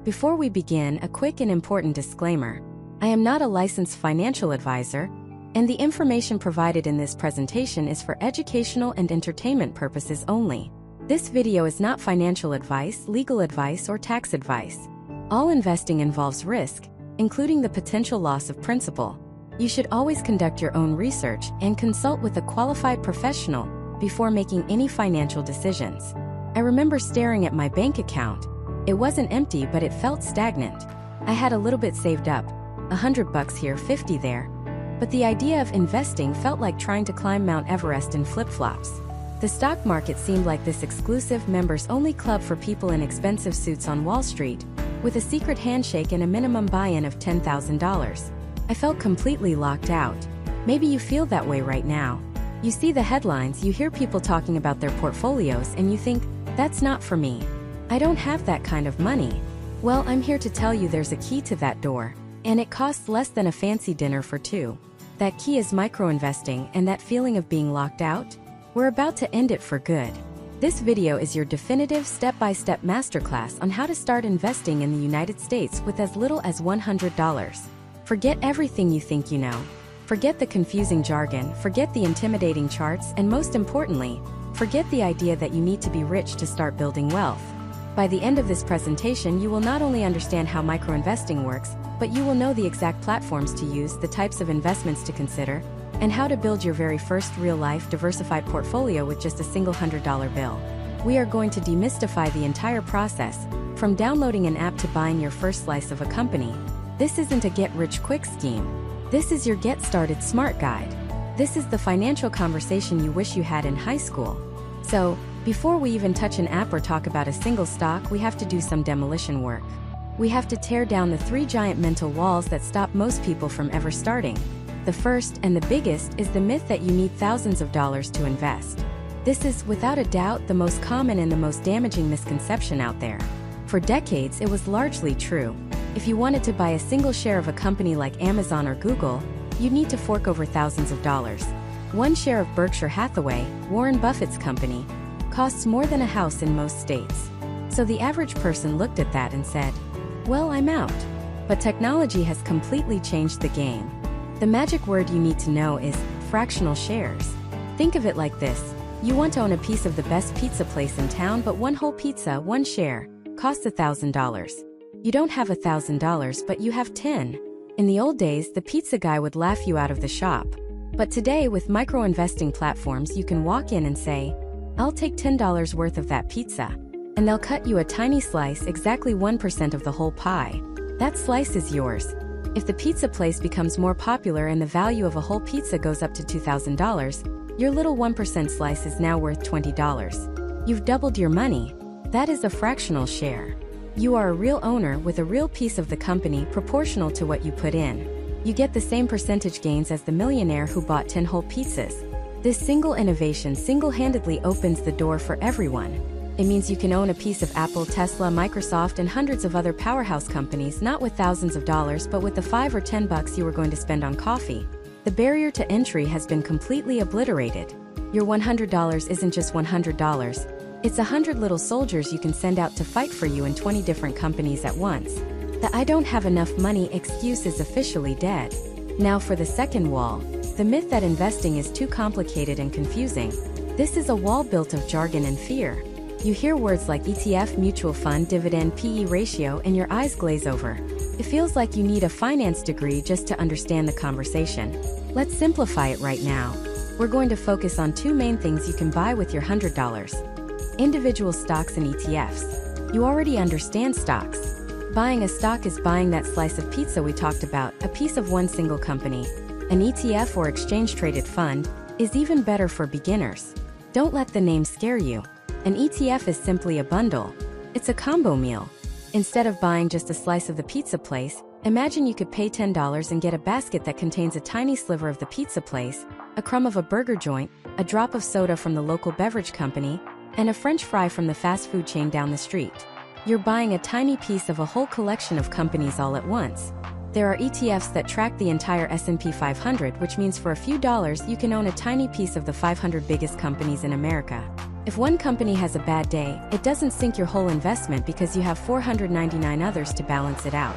Before we begin, a quick and important disclaimer. I am not a licensed financial advisor, and the information provided in this presentation is for educational and entertainment purposes only. This video is not financial advice, legal advice, or tax advice. All investing involves risk, including the potential loss of principal. You should always conduct your own research and consult with a qualified professional before making any financial decisions. I remember staring at my bank account. It wasn't empty, but it felt stagnant. I had a little bit saved up, $100 here, 50 there. But the idea of investing felt like trying to climb Mount Everest in flip-flops. The stock market seemed like this exclusive members-only club for people in expensive suits on Wall Street, with a secret handshake and a minimum buy-in of $10,000. I felt completely locked out. Maybe you feel that way right now. You see the headlines, you hear people talking about their portfolios, and you think, that's not for me. I don't have that kind of money. Well, I'm here to tell you there's a key to that door, and it costs less than a fancy dinner for two. That key is micro-investing, and that feeling of being locked out? We're about to end it for good. This video is your definitive step-by-step masterclass on how to start investing in the United States with as little as $100. Forget everything you think you know. Forget the confusing jargon, forget the intimidating charts, and most importantly, forget the idea that you need to be rich to start building wealth. By the end of this presentation, you will not only understand how micro-investing works, but you will know the exact platforms to use, the types of investments to consider, and how to build your very first real-life diversified portfolio with just a single $100 bill. We are going to demystify the entire process, from downloading an app to buying your first slice of a company. This isn't a get-rich-quick scheme. This is your get-started smart guide. This is the financial conversation you wish you had in high school. So, before we even touch an app or talk about a single stock, we have to do some demolition work. We have to tear down the 3 giant mental walls that stop most people from ever starting. The first, and the biggest, is the myth that you need thousands of dollars to invest. This is, without a doubt, the most common and the most damaging misconception out there. For decades, it was largely true. If you wanted to buy a single share of a company like Amazon or Google, you'd need to fork over thousands of dollars. One share of Berkshire Hathaway, Warren Buffett's company, costs more than a house in most states. So the average person looked at that and said, well, I'm out. But technology has completely changed the game. The magic word you need to know is fractional shares. Think of it like this. You want to own a piece of the best pizza place in town, but one whole pizza, one share, costs $1,000. You don't have $1,000, but you have 10. In the old days, the pizza guy would laugh you out of the shop. But today, with micro-investing platforms, you can walk in and say, I'll take $10 worth of that pizza. And they'll cut you a tiny slice, exactly 1% of the whole pie. That slice is yours. If the pizza place becomes more popular and the value of a whole pizza goes up to $2,000, your little 1% slice is now worth $20. You've doubled your money. That is a fractional share. You are a real owner with a real piece of the company proportional to what you put in. You get the same percentage gains as the millionaire who bought 10 whole pizzas. This single innovation single-handedly opens the door for everyone. It means you can own a piece of Apple, Tesla, Microsoft, and hundreds of other powerhouse companies, not with thousands of dollars, but with the $5 or $10 you were going to spend on coffee. The barrier to entry has been completely obliterated. Your $100 isn't just $100. It's 100 little soldiers you can send out to fight for you in 20 different companies at once. The I don't have enough money excuse is officially dead. Now for the second wall. The myth that investing is too complicated and confusing. This is a wall built of jargon and fear. You hear words like ETF, mutual fund, dividend, PE ratio, and your eyes glaze over. It feels like you need a finance degree just to understand the conversation. Let's simplify it right now. We're going to focus on 2 main things you can buy with your $100. Individual stocks and ETFs. You already understand stocks. Buying a stock is buying that slice of pizza we talked about, a piece of one single company. An ETF or exchange-traded fund is even better for beginners. Don't let the name scare you. An ETF is simply a bundle. It's a combo meal. Instead of buying just a slice of the pizza place, imagine you could pay $10 and get a basket that contains a tiny sliver of the pizza place, a crumb of a burger joint, a drop of soda from the local beverage company, and a French fry from the fast food chain down the street. You're buying a tiny piece of a whole collection of companies all at once. There are ETFs that track the entire S&P 500, which means for a few dollars you can own a tiny piece of the 500 biggest companies in America. If one company has a bad day, it doesn't sink your whole investment because you have 499 others to balance it out.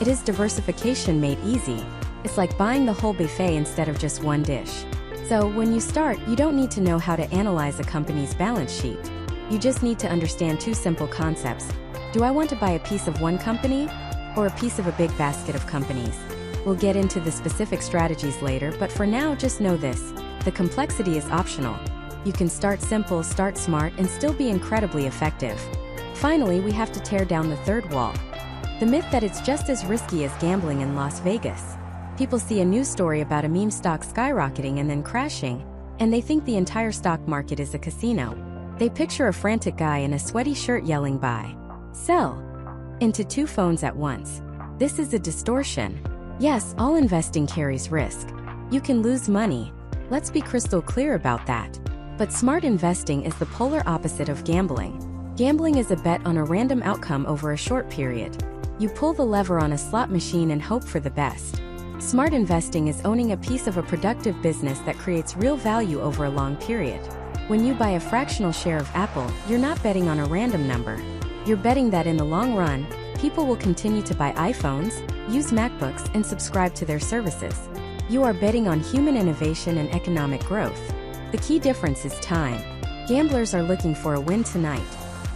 It is diversification made easy. It's like buying the whole buffet instead of just one dish. So, when you start, you don't need to know how to analyze a company's balance sheet. You just need to understand two simple concepts. Do I want to buy a piece of one company, or a piece of a big basket of companies? We'll get into the specific strategies later, but for now, just know this. The complexity is optional. You can start simple, start smart, and still be incredibly effective. Finally, we have to tear down the third wall. The myth that it's just as risky as gambling in Las Vegas. People see a news story about a meme stock skyrocketing and then crashing, and they think the entire stock market is a casino. They picture a frantic guy in a sweaty shirt yelling buy, sell, into two phones at once. This is a distortion. Yes, all investing carries risk. You can lose money. Let's be crystal clear about that. But smart investing is the polar opposite of gambling. Gambling is a bet on a random outcome over a short period. You pull the lever on a slot machine and hope for the best. Smart investing is owning a piece of a productive business that creates real value over a long period. When you buy a fractional share of Apple, you're not betting on a random number. You're betting that in the long run, people will continue to buy iPhones, use MacBooks, and subscribe to their services. You are betting on human innovation and economic growth. The key difference is time. Gamblers are looking for a win tonight.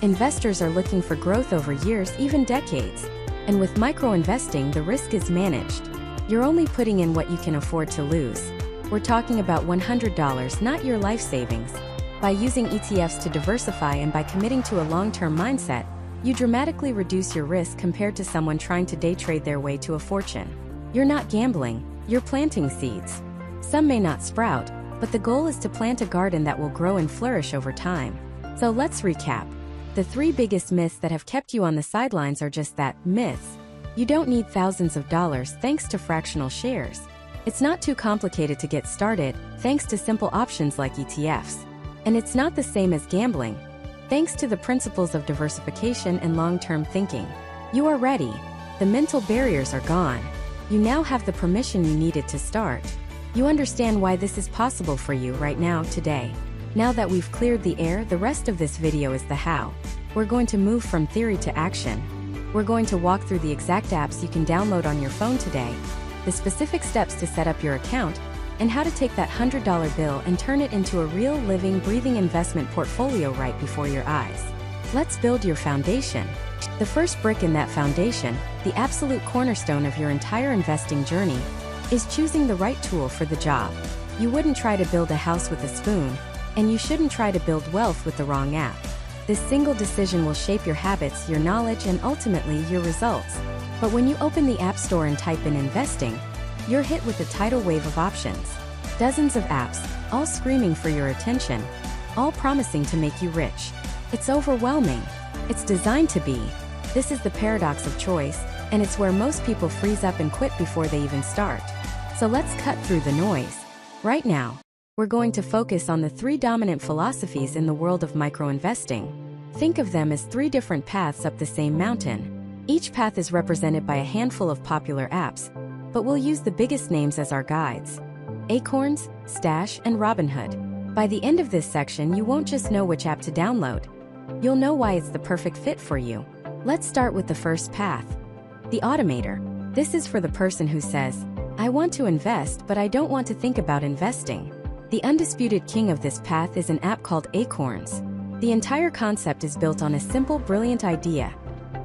Investors are looking for growth over years, even decades. And with micro-investing, the risk is managed. You're only putting in what you can afford to lose. We're talking about $100, not your life savings. By using ETFs to diversify and by committing to a long-term mindset, you dramatically reduce your risk compared to someone trying to day trade their way to a fortune. You're not gambling, you're planting seeds. Some may not sprout, but the goal is to plant a garden that will grow and flourish over time. So let's recap. The three biggest myths that have kept you on the sidelines are just that, myths. You don't need thousands of dollars thanks to fractional shares. It's not too complicated to get started, thanks to simple options like ETFs. And it's not the same as gambling, thanks to the principles of diversification and long-term thinking. You are ready. The mental barriers are gone. You now have the permission you needed to start. You understand why this is possible for you right now, today. Now that we've cleared the air, the rest of this video is the how. We're going to move from theory to action. We're going to walk through the exact apps you can download on your phone today, the specific steps to set up your account, and how to take that $100 bill and turn it into a real, living, breathing investment portfolio right before your eyes. Let's build your foundation. The first brick in that foundation, the absolute cornerstone of your entire investing journey, is choosing the right tool for the job. You wouldn't try to build a house with a spoon, and you shouldn't try to build wealth with the wrong app. This single decision will shape your habits, your knowledge, and ultimately your results. But when you open the App Store and type in investing, you're hit with a tidal wave of options. Dozens of apps, all screaming for your attention, all promising to make you rich. It's overwhelming. It's designed to be. This is the paradox of choice, and it's where most people freeze up and quit before they even start. So let's cut through the noise. Right now, we're going to focus on the three dominant philosophies in the world of micro-investing. Think of them as three different paths up the same mountain. Each path is represented by a handful of popular apps, but we'll use the biggest names as our guides: Acorns, Stash, and Robinhood. By the end of this section, you won't just know which app to download. You'll know why it's the perfect fit for you. Let's start with the first path. The Automator. This is for the person who says, I want to invest, but I don't want to think about investing. The undisputed king of this path is an app called Acorns. The entire concept is built on a simple, brilliant idea.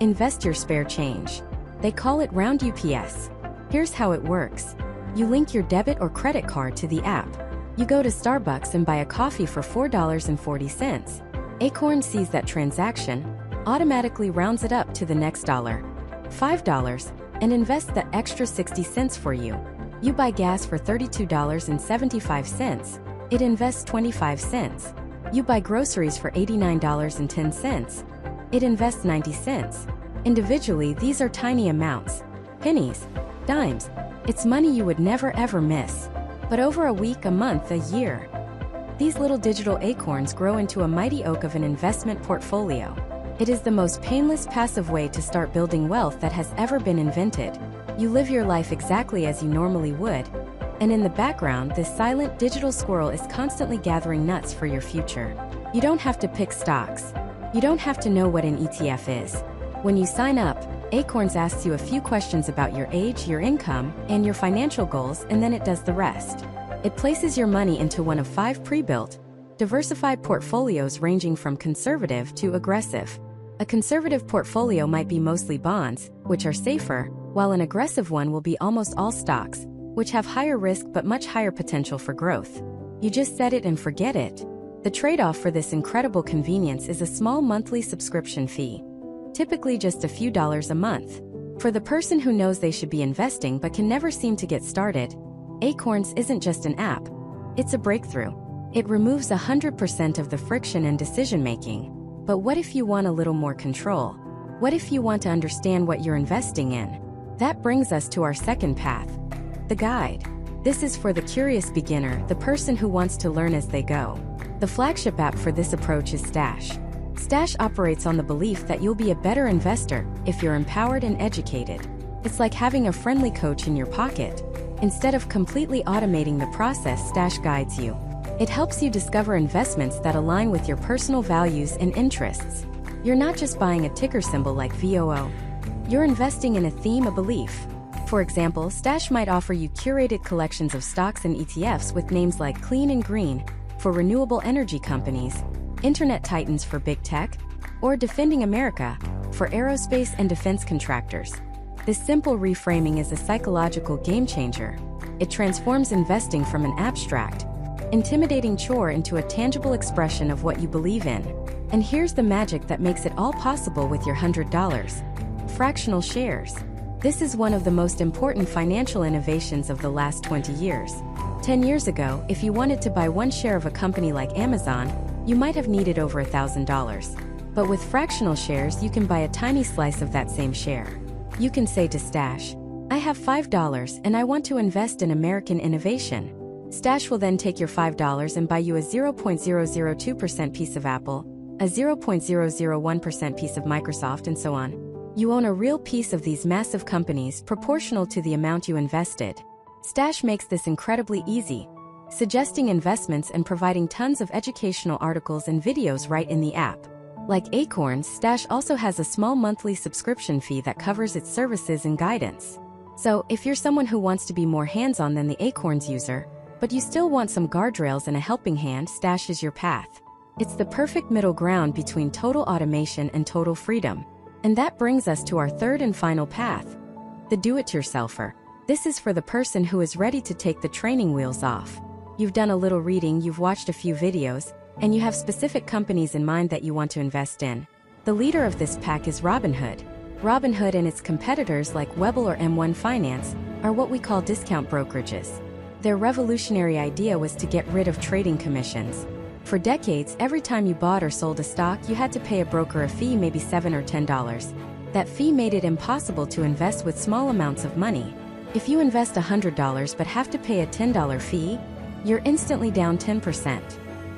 Invest your spare change. They call it round UPS. Here's how it works. You link your debit or credit card to the app. You go to Starbucks and buy a coffee for $4.40. Acorn sees that transaction, automatically rounds it up to the next dollar, $5, and invests the extra 60 cents for you. You buy gas for $32.75. It invests 25 cents. You buy groceries for $89.10. It invests 90 cents. Individually, these are tiny amounts. Pennies, dimes. It's money you would never ever miss. But over a week, a month, a year, these little digital acorns grow into a mighty oak of an investment portfolio. It is the most painless, passive way to start building wealth that has ever been invented. You live your life exactly as you normally would, and in the background, this silent digital squirrel is constantly gathering nuts for your future. You don't have to pick stocks. You don't have to know what an ETF is. When you sign up, Acorns asks you a few questions about your age, your income, and your financial goals, and then it does the rest. It places your money into one of 5 pre-built, diversified portfolios ranging from conservative to aggressive. A conservative portfolio might be mostly bonds, which are safer, while an aggressive one will be almost all stocks, which have higher risk but much higher potential for growth. You just set it and forget it. The trade-off for this incredible convenience is a small monthly subscription fee, typically just a few dollars a month. For the person who knows they should be investing but can never seem to get started, Acorns isn't just an app, it's a breakthrough. It removes 100% of the friction and decision-making. But what if you want a little more control? What if you want to understand what you're investing in? That brings us to our second path, the guide. This is for the curious beginner, the person who wants to learn as they go. The flagship app for this approach is Stash. Stash operates on the belief that you'll be a better investor if you're empowered and educated. It's like having a friendly coach in your pocket. Instead of completely automating the process, Stash guides you. It helps you discover investments that align with your personal values and interests. You're not just buying a ticker symbol like VOO. You're investing in a theme, a belief. For example, Stash might offer you curated collections of stocks and ETFs with names like Clean and Green for renewable energy companies, Internet Titans for big tech, or Defending America for aerospace and defense contractors. This simple reframing is a psychological game changer. It transforms investing from an abstract, intimidating chore into a tangible expression of what you believe in. And here's the magic that makes it all possible with your $100. Fractional shares. This is one of the most important financial innovations of the last 20 years. 10 years ago, if you wanted to buy one share of a company like Amazon, you might have needed over $1,000. But with fractional shares, you can buy a tiny slice of that same share. You can say to Stash, I have $5 and I want to invest in American innovation. Stash will then take your $5 and buy you a 0.002% piece of Apple, a 0.001% piece of Microsoft, and so on. You own a real piece of these massive companies proportional to the amount you invested. Stash makes this incredibly easy, suggesting investments and providing tons of educational articles and videos right in the app. Like Acorns, Stash also has a small monthly subscription fee that covers its services and guidance. So, if you're someone who wants to be more hands-on than the Acorns user, but you still want some guardrails and a helping hand, Stash is your path. It's the perfect middle ground between total automation and total freedom. And that brings us to our third and final path, the do-it-yourselfer. This is for the person who is ready to take the training wheels off. You've done a little reading, you've watched a few videos, and you have specific companies in mind that you want to invest in. The leader of this pack is Robinhood. Robinhood and its competitors like Webull or M1 Finance are what we call discount brokerages. Their revolutionary idea was to get rid of trading commissions. For decades, every time you bought or sold a stock, you had to pay a broker a fee, maybe $7 or $10. That fee made it impossible to invest with small amounts of money. If you invest $100 but have to pay a $10 fee, you're instantly down 10%.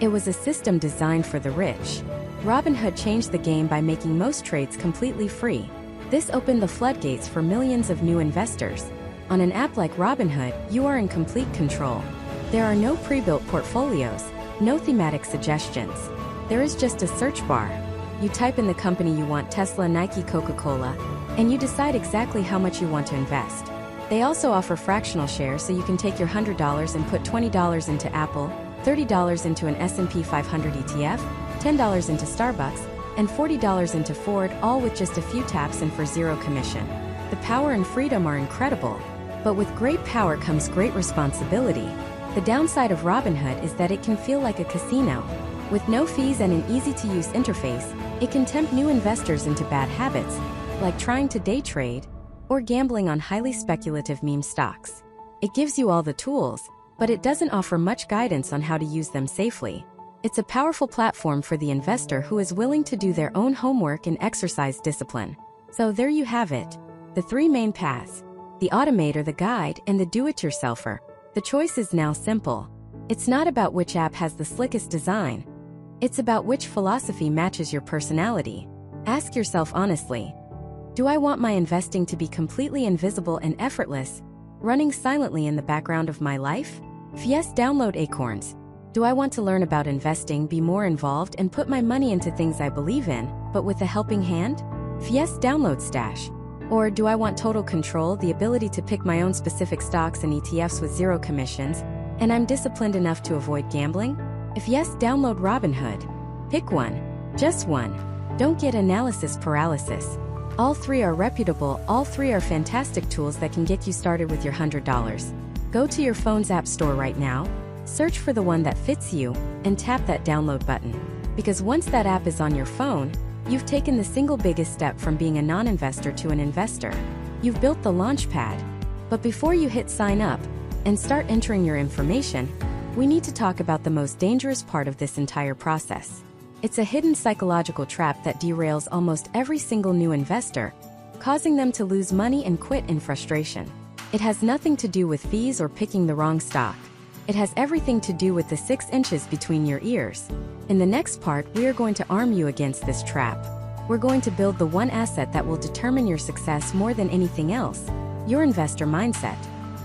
It was a system designed for the rich. Robinhood changed the game by making most trades completely free. This opened the floodgates for millions of new investors. On an app like Robinhood, you are in complete control. There are no pre-built portfolios, no thematic suggestions. There is just a search bar. You type in the company you want, Tesla, Nike, Coca-Cola, and you decide exactly how much you want to invest. They also offer fractional shares, so you can take your $100 and put $20 into Apple, $30 into an S&P 500 ETF, $10 into Starbucks, and $40 into Ford, all with just a few taps and for zero commission. The power and freedom are incredible. But with great power comes great responsibility. The downside of Robinhood is that it can feel like a casino. With no fees and an easy-to-use interface, it can tempt new investors into bad habits, like trying to day trade or gambling on highly speculative meme stocks. It gives you all the tools, but it doesn't offer much guidance on how to use them safely. It's a powerful platform for the investor who is willing to do their own homework and exercise discipline. So there you have it. The 3 main paths: the automator, the guide, and the do-it-yourselfer. The choice is now simple. It's not about which app has the slickest design. It's about which philosophy matches your personality. Ask yourself honestly, do I want my investing to be completely invisible and effortless, running silently in the background of my life? If yes, download Acorns. Do I want to learn about investing, be more involved, and put my money into things I believe in, but with a helping hand? Yes, download Stash. Or do I want total control, the ability to pick my own specific stocks and ETFs with zero commissions, and I'm disciplined enough to avoid gambling? If yes, download Robinhood. Pick one. Just one. Don't get analysis paralysis. All three are reputable, all three are fantastic tools that can get you started with your $100. Go to your phone's app store right now, search for the one that fits you, and tap that download button. Because once that app is on your phone, you've taken the single biggest step from being a non-investor to an investor. You've built the launch pad. But before you hit sign up and start entering your information, we need to talk about the most dangerous part of this entire process. It's a hidden psychological trap that derails almost every single new investor, causing them to lose money and quit in frustration. It has nothing to do with fees or picking the wrong stock. It has everything to do with the 6 inches between your ears. In the next part, we are going to arm you against this trap. We're going to build the one asset that will determine your success more than anything else, your investor mindset.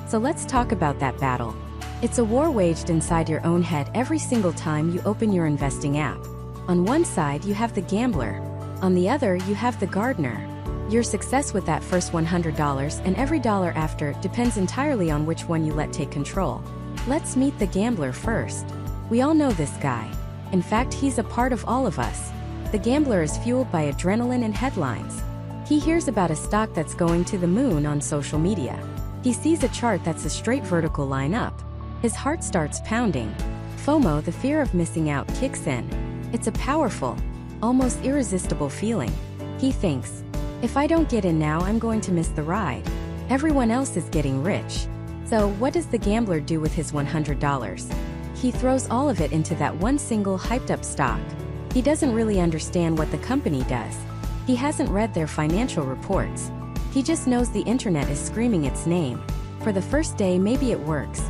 So let's talk about that battle. It's a war waged inside your own head every single time you open your investing app. On one side, you have the gambler. On the other, you have the gardener. Your success with that first $100 and every dollar after depends entirely on which one you let take control. Let's meet the gambler first. We all know this guy. In fact, he's a part of all of us. The gambler is fueled by adrenaline and headlines. He hears about a stock that's going to the moon on social media. He sees a chart that's a straight vertical line up. His heart starts pounding. FOMO, the fear of missing out, kicks in. It's a powerful, almost irresistible feeling. He thinks, if I don't get in now, I'm going to miss the ride. Everyone else is getting rich. So what does the gambler do with his $100? He throws all of it into that one single hyped-up stock. He doesn't really understand what the company does. He hasn't read their financial reports. He just knows the internet is screaming its name. For the first day, maybe it works.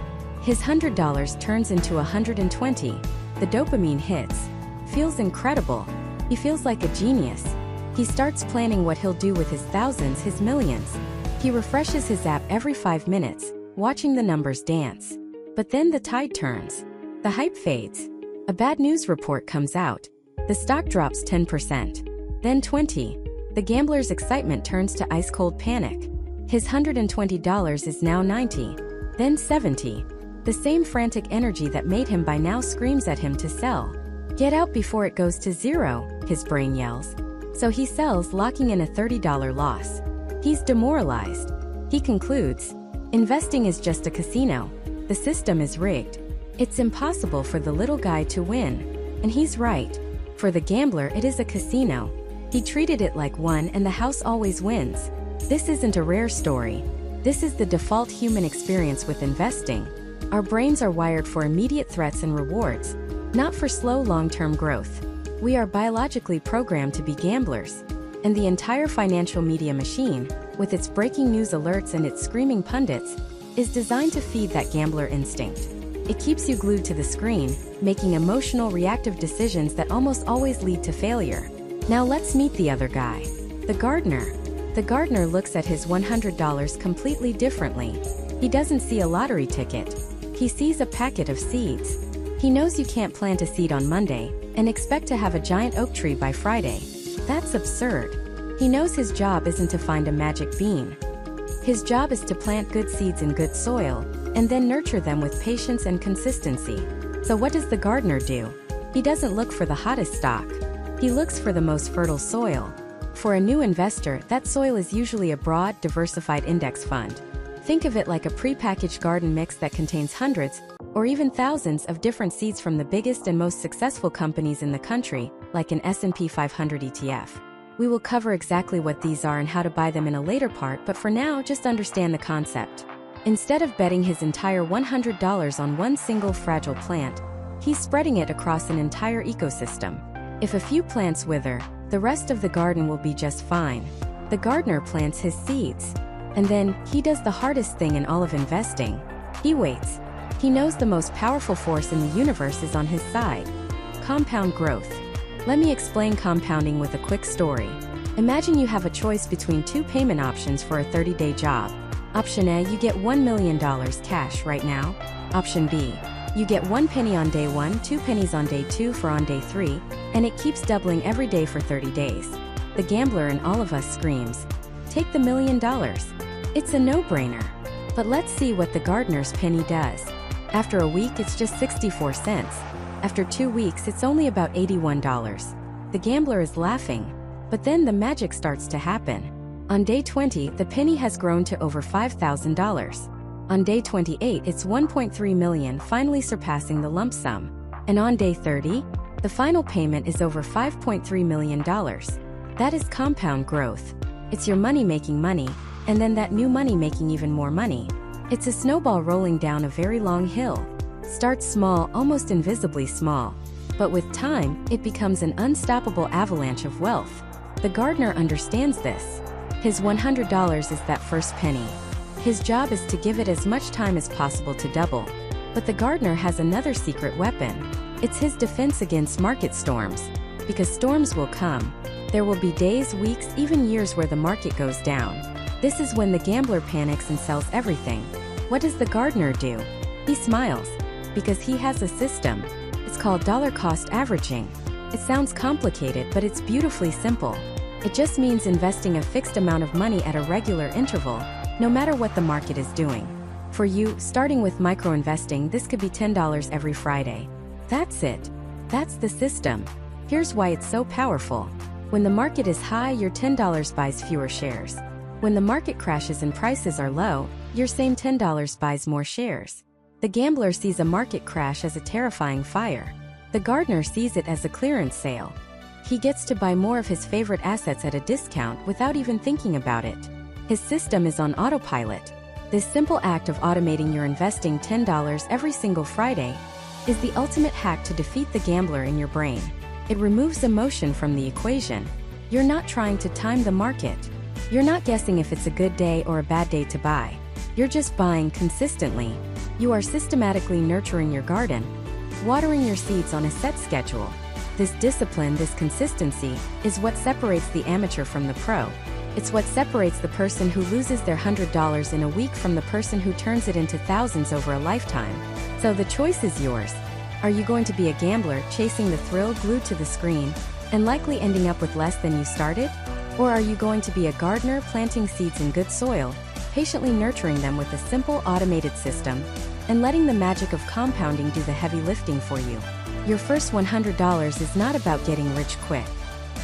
His $100 turns into $120. The dopamine hits. Feels incredible. He feels like a genius. He starts planning what he'll do with his thousands, his millions. He refreshes his app every 5 minutes, watching the numbers dance. But then the tide turns. The hype fades. A bad news report comes out. The stock drops 10%. Then 20%. The gambler's excitement turns to ice-cold panic. His $120 is now 90. Then 70. The same frantic energy that made him buy now screams at him to sell. Get out before it goes to zero, his brain yells. So he sells, locking in a $30 loss. He's demoralized. He concludes, investing is just a casino. The system is rigged. It's impossible for the little guy to win. And he's right. For the gambler, it is a casino. He treated it like one, and the house always wins. This isn't a rare story. This is the default human experience with investing. Our brains are wired for immediate threats and rewards, not for slow long-term growth. We are biologically programmed to be gamblers. And the entire financial media machine, with its breaking news alerts and its screaming pundits, is designed to feed that gambler instinct. It keeps you glued to the screen, making emotional, reactive decisions that almost always lead to failure. Now let's meet the other guy. The gardener. The gardener looks at his $100 completely differently. He doesn't see a lottery ticket. He sees a packet of seeds. He knows you can't plant a seed on Monday and expect to have a giant oak tree by Friday. That's absurd. He knows his job isn't to find a magic bean. His job is to plant good seeds in good soil, and then nurture them with patience and consistency. So what does the gardener do? He doesn't look for the hottest stock. He looks for the most fertile soil. For a new investor, that soil is usually a broad, diversified index fund. Think of it like a prepackaged garden mix that contains hundreds, or even thousands of different seeds from the biggest and most successful companies in the country, like an S&P 500 ETF. We will cover exactly what these are and how to buy them in a later part, but for now, just understand the concept. Instead of betting his entire $100 on one single fragile plant, he's spreading it across an entire ecosystem. If a few plants wither, the rest of the garden will be just fine. The gardener plants his seeds. And then, he does the hardest thing in all of investing. He waits. He knows the most powerful force in the universe is on his side. Compound growth. Let me explain compounding with a quick story. Imagine you have a choice between 2 payment options for a 30-day job. Option A, you get $1 million cash right now. Option B, You get 1 penny on day 1, 2 pennies on day 2 for on day 3, and it keeps doubling every day for 30 days. The gambler in all of us screams, "Take the $1 million." It's a no-brainer. But let's see what the gardener's penny does. After a week, it's just 64 cents. After 2 weeks, it's only about $81. The gambler is laughing. But then the magic starts to happen. On day 20, the penny has grown to over $5,000. On day 28, it's 1.3 million, finally surpassing the lump sum. And on day 30, the final payment is over $5.3 million. That is compound growth. It's your money making money, and then that new money making even more money. It's a snowball rolling down a very long hill. Starts small, almost invisibly small. But with time, it becomes an unstoppable avalanche of wealth. The gardener understands this. His $100 is that first penny. His job is to give it as much time as possible to double. But the gardener has another secret weapon. It's his defense against market storms. Because storms will come. There will be days, weeks, even years where the market goes down. This is when the gambler panics and sells everything. What does the gardener do? He smiles. Because he has a system. It's called dollar cost averaging. It sounds complicated, but it's beautifully simple. It just means investing a fixed amount of money at a regular interval, no matter what the market is doing. For you, starting with micro-investing, this could be $10 every Friday. That's it. That's the system. Here's why it's so powerful. When the market is high, your $10 buys fewer shares. When the market crashes and prices are low, your same $10 buys more shares. The gambler sees a market crash as a terrifying fire. The gardener sees it as a clearance sale. He gets to buy more of his favorite assets at a discount without even thinking about it. His system is on autopilot. This simple act of automating your investing $10 every single Friday is the ultimate hack to defeat the gambler in your brain. It removes emotion from the equation. You're not trying to time the market. You're not guessing if it's a good day or a bad day to buy. You're just buying consistently. You are systematically nurturing your garden, watering your seeds on a set schedule. This discipline, this consistency, is what separates the amateur from the pro. It's what separates the person who loses their $100 in a week from the person who turns it into thousands over a lifetime. So the choice is yours. Are you going to be a gambler chasing the thrill glued to the screen and likely ending up with less than you started? Or are you going to be a gardener planting seeds in good soil, patiently nurturing them with a simple automated system and letting the magic of compounding do the heavy lifting for you? Your first $100 is not about getting rich quick.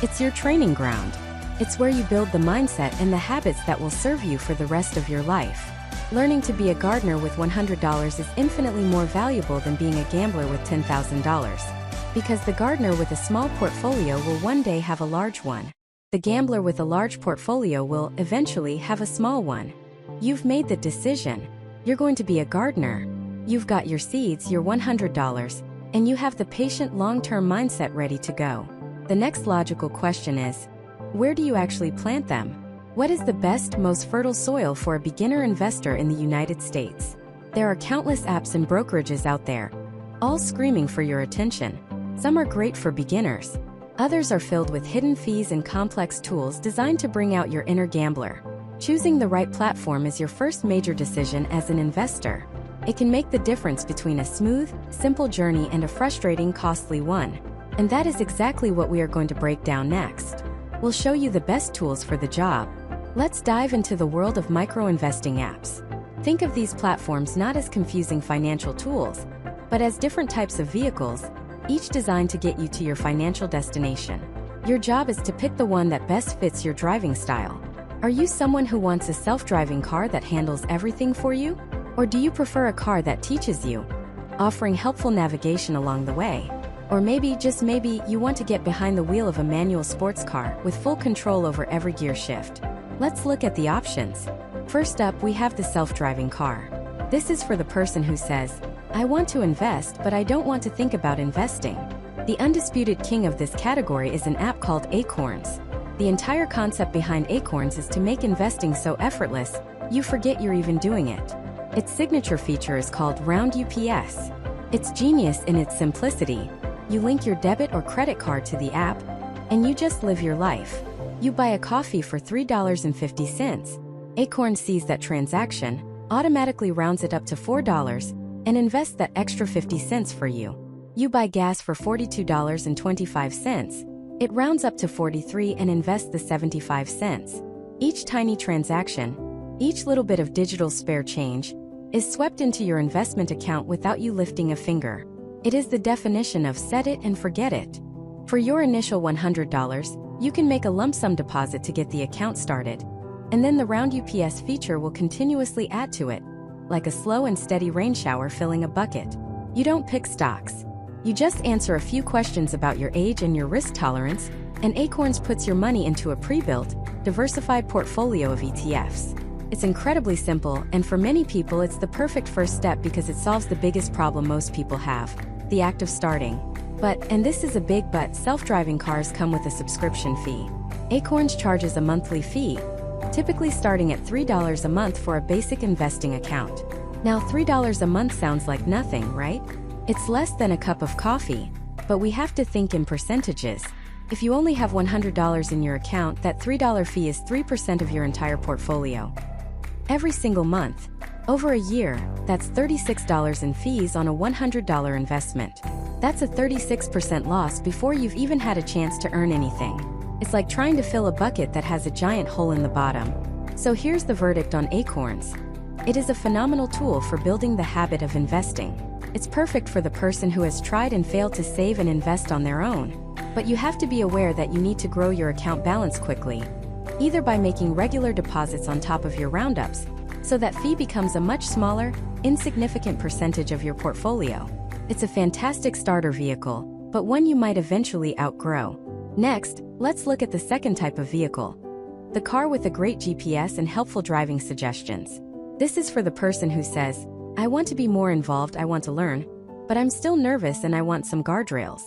It's your training ground. It's where you build the mindset and the habits that will serve you for the rest of your life. Learning to be a gardener with $100 is infinitely more valuable than being a gambler with $10,000. Because the gardener with a small portfolio will one day have a large one. The gambler with a large portfolio will eventually have a small one. You've made the decision. You're going to be a gardener. You've got your seeds, your $100, and you have the patient long-term mindset ready to go. The next logical question is, where do you actually plant them? What is the best, most fertile soil for a beginner investor in the United States? There are countless apps and brokerages out there, all screaming for your attention. Some are great for beginners. Others are filled with hidden fees and complex tools designed to bring out your inner gambler. Choosing the right platform is your first major decision as an investor. It can make the difference between a smooth, simple journey and a frustrating, costly one. And that is exactly what we are going to break down next. We'll show you the best tools for the job. Let's dive into the world of micro-investing apps. Think of these platforms not as confusing financial tools, but as different types of vehicles, each designed to get you to your financial destination. Your job is to pick the one that best fits your driving style. Are you someone who wants a self-driving car that handles everything for you? Or do you prefer a car that teaches you, offering helpful navigation along the way? Or maybe, just maybe, you want to get behind the wheel of a manual sports car with full control over every gear shift. Let's look at the options. First up, we have the self-driving car. This is for the person who says, I want to invest, but I don't want to think about investing. The undisputed king of this category is an app called Acorns. The entire concept behind Acorns is to make investing so effortless, you forget you're even doing it. Its signature feature is called Round UPS. It's genius in its simplicity. You link your debit or credit card to the app, and you just live your life. You buy a coffee for $3.50. Acorn sees that transaction, automatically rounds it up to $4, and invest that extra 50 cents for you. You buy gas for $42.25. It rounds up to 43 and invests the 75 cents. Each tiny transaction, each little bit of digital spare change, is swept into your investment account without you lifting a finger. It is the definition of set it and forget it. For your initial $100, you can make a lump sum deposit to get the account started, and then the round UPS feature will continuously add to it, like a slow and steady rain shower filling a bucket. You don't pick stocks. You just answer a few questions about your age and your risk tolerance, and Acorns puts your money into a pre-built, diversified portfolio of ETFs. It's incredibly simple, and for many people it's the perfect first step because it solves the biggest problem most people have: the act of starting. But, and this is a big but, self-driving cars come with a subscription fee. Acorns charges a monthly fee, typically starting at $3 a month for a basic investing account. Now, $3 a month sounds like nothing, right? It's less than a cup of coffee, but we have to think in percentages. If you only have $100 in your account, that $3 fee is 3% of your entire portfolio. Every single month, over a year, that's $36 in fees on a $100 investment. That's a 36% loss before you've even had a chance to earn anything. It's like trying to fill a bucket that has a giant hole in the bottom. So here's the verdict on Acorns. It is a phenomenal tool for building the habit of investing. It's perfect for the person who has tried and failed to save and invest on their own. But you have to be aware that you need to grow your account balance quickly, either by making regular deposits on top of your roundups, so that fee becomes a much smaller, insignificant percentage of your portfolio. It's a fantastic starter vehicle, but one you might eventually outgrow. Next, let's look at the second type of vehicle: the car with a great GPS and helpful driving suggestions. This is for the person who says, I want to be more involved, I want to learn, but I'm still nervous and I want some guardrails.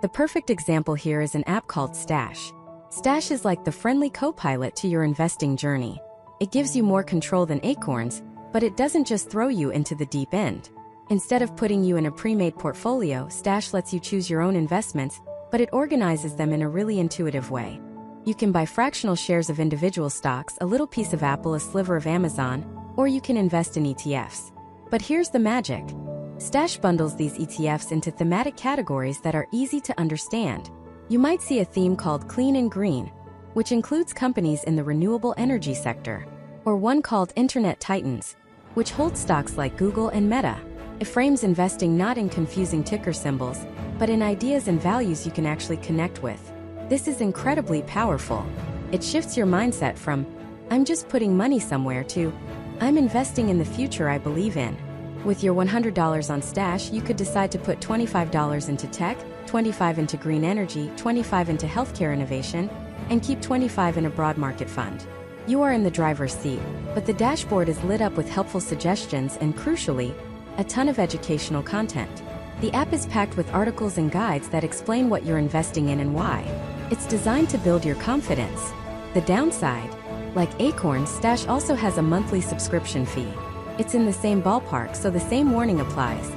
The perfect example here is an app called Stash. Stash is like the friendly co-pilot to your investing journey. It gives you more control than Acorns, but it doesn't just throw you into the deep end. Instead of putting you in a pre-made portfolio, Stash lets you choose your own investments, but it organizes them in a really intuitive way. You can buy fractional shares of individual stocks, a little piece of Apple, a sliver of Amazon, or you can invest in ETFs. But here's the magic. Stash bundles these ETFs into thematic categories that are easy to understand. You might see a theme called Clean and Green, which includes companies in the renewable energy sector, or one called Internet Titans, which holds stocks like Google and Meta. It frames investing not in confusing ticker symbols, but in ideas and values you can actually connect with. This is incredibly powerful. It shifts your mindset from, I'm just putting money somewhere, to, I'm investing in the future I believe in. With your $100 on Stash, you could decide to put $25 into tech, $25 into green energy, $25 into healthcare innovation, and keep $25 in a broad market fund. You are in the driver's seat, but the dashboard is lit up with helpful suggestions and, crucially, a ton of educational content. The app is packed with articles and guides that explain what you're investing in and why. It's designed to build your confidence. The downside, like Acorns, Stash also has a monthly subscription fee. It's in the same ballpark, so the same warning applies.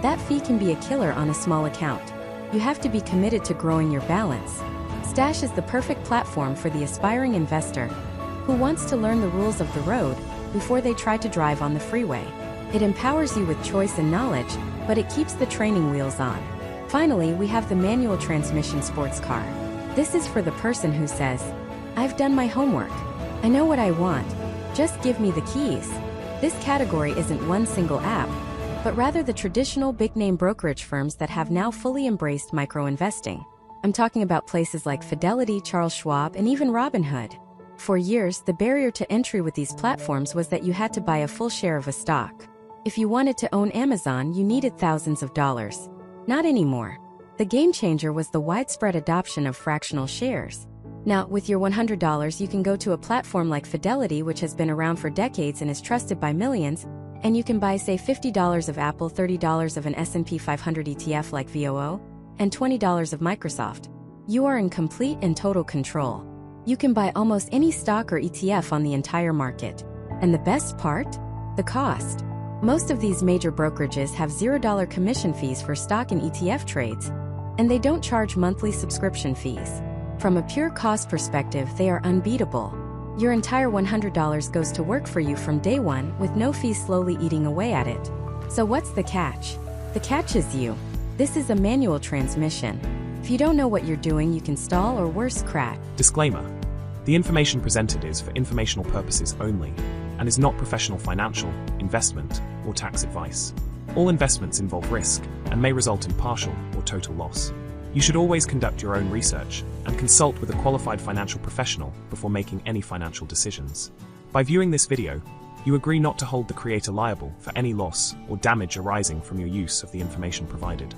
That fee can be a killer on a small account. You have to be committed to growing your balance. Stash is the perfect platform for the aspiring investor who wants to learn the rules of the road before they try to drive on the freeway. It empowers you with choice and knowledge, but it keeps the training wheels on. Finally, we have the manual transmission sports car. This is for the person who says, I've done my homework. I know what I want. Just give me the keys. This category isn't one single app, but rather the traditional big-name brokerage firms that have now fully embraced micro-investing. I'm talking about places like Fidelity, Charles Schwab, and even Robinhood. For years, the barrier to entry with these platforms was that you had to buy a full share of a stock. If you wanted to own Amazon, you needed thousands of dollars. Not anymore. The game changer was the widespread adoption of fractional shares. Now, with your $100, you can go to a platform like Fidelity, which has been around for decades and is trusted by millions, and you can buy, say, $50 of Apple, $30 of an S&P 500 ETF like VOO, and $20 of Microsoft. You are in complete and total control. You can buy almost any stock or ETF on the entire market. And the best part? The cost. Most of these major brokerages have $0 commission fees for stock and ETF trades, and they don't charge monthly subscription fees. From a pure cost perspective, they are unbeatable. Your entire $100 goes to work for you from day one, with no fees slowly eating away at it. So what's the catch? The catch is you. This is a manual transmission. If you don't know what you're doing, you can stall or worse, crash. Disclaimer. The information presented is for informational purposes only and is not professional financial, investment, or tax advice. All investments involve risk and may result in partial or total loss. You should always conduct your own research and consult with a qualified financial professional before making any financial decisions. By viewing this video, you agree not to hold the creator liable for any loss or damage arising from your use of the information provided.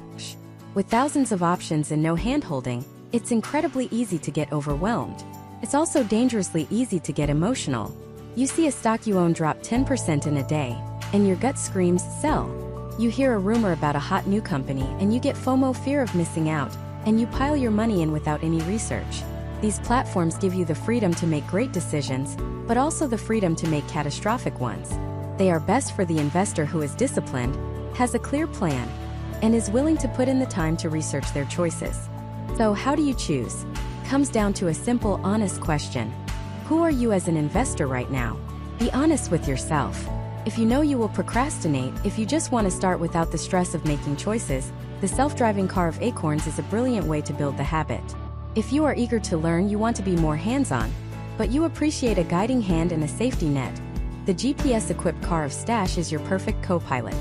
With thousands of options and no hand-holding, it's incredibly easy to get overwhelmed. It's also dangerously easy to get emotional. You see a stock you own drop 10% in a day, and your gut screams, sell. You hear a rumor about a hot new company, and you get FOMO, fear of missing out, and you pile your money in without any research. These platforms give you the freedom to make great decisions, but also the freedom to make catastrophic ones. They are best for the investor who is disciplined, has a clear plan, and is willing to put in the time to research their choices. So how do you choose? Comes down to a simple, honest question. Who are you as an investor right now? Be honest with yourself. If you know you will procrastinate, if you just want to start without the stress of making choices, the self-driving car of Acorns is a brilliant way to build the habit. If you are eager to learn, you want to be more hands-on, but you appreciate a guiding hand and a safety net, the GPS-equipped car of Stash is your perfect co-pilot.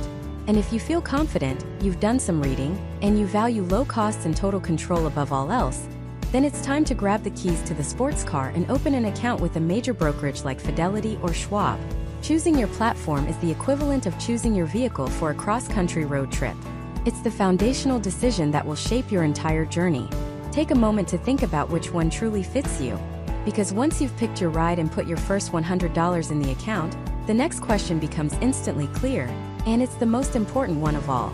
And if you feel confident, you've done some reading, and you value low costs and total control above all else, then it's time to grab the keys to the sports car and open an account with a major brokerage like Fidelity or Schwab. Choosing your platform is the equivalent of choosing your vehicle for a cross-country road trip. It's the foundational decision that will shape your entire journey. Take a moment to think about which one truly fits you. Because once you've picked your ride and put your first $100 in the account, the next question becomes instantly clear, and it's the most important one of all.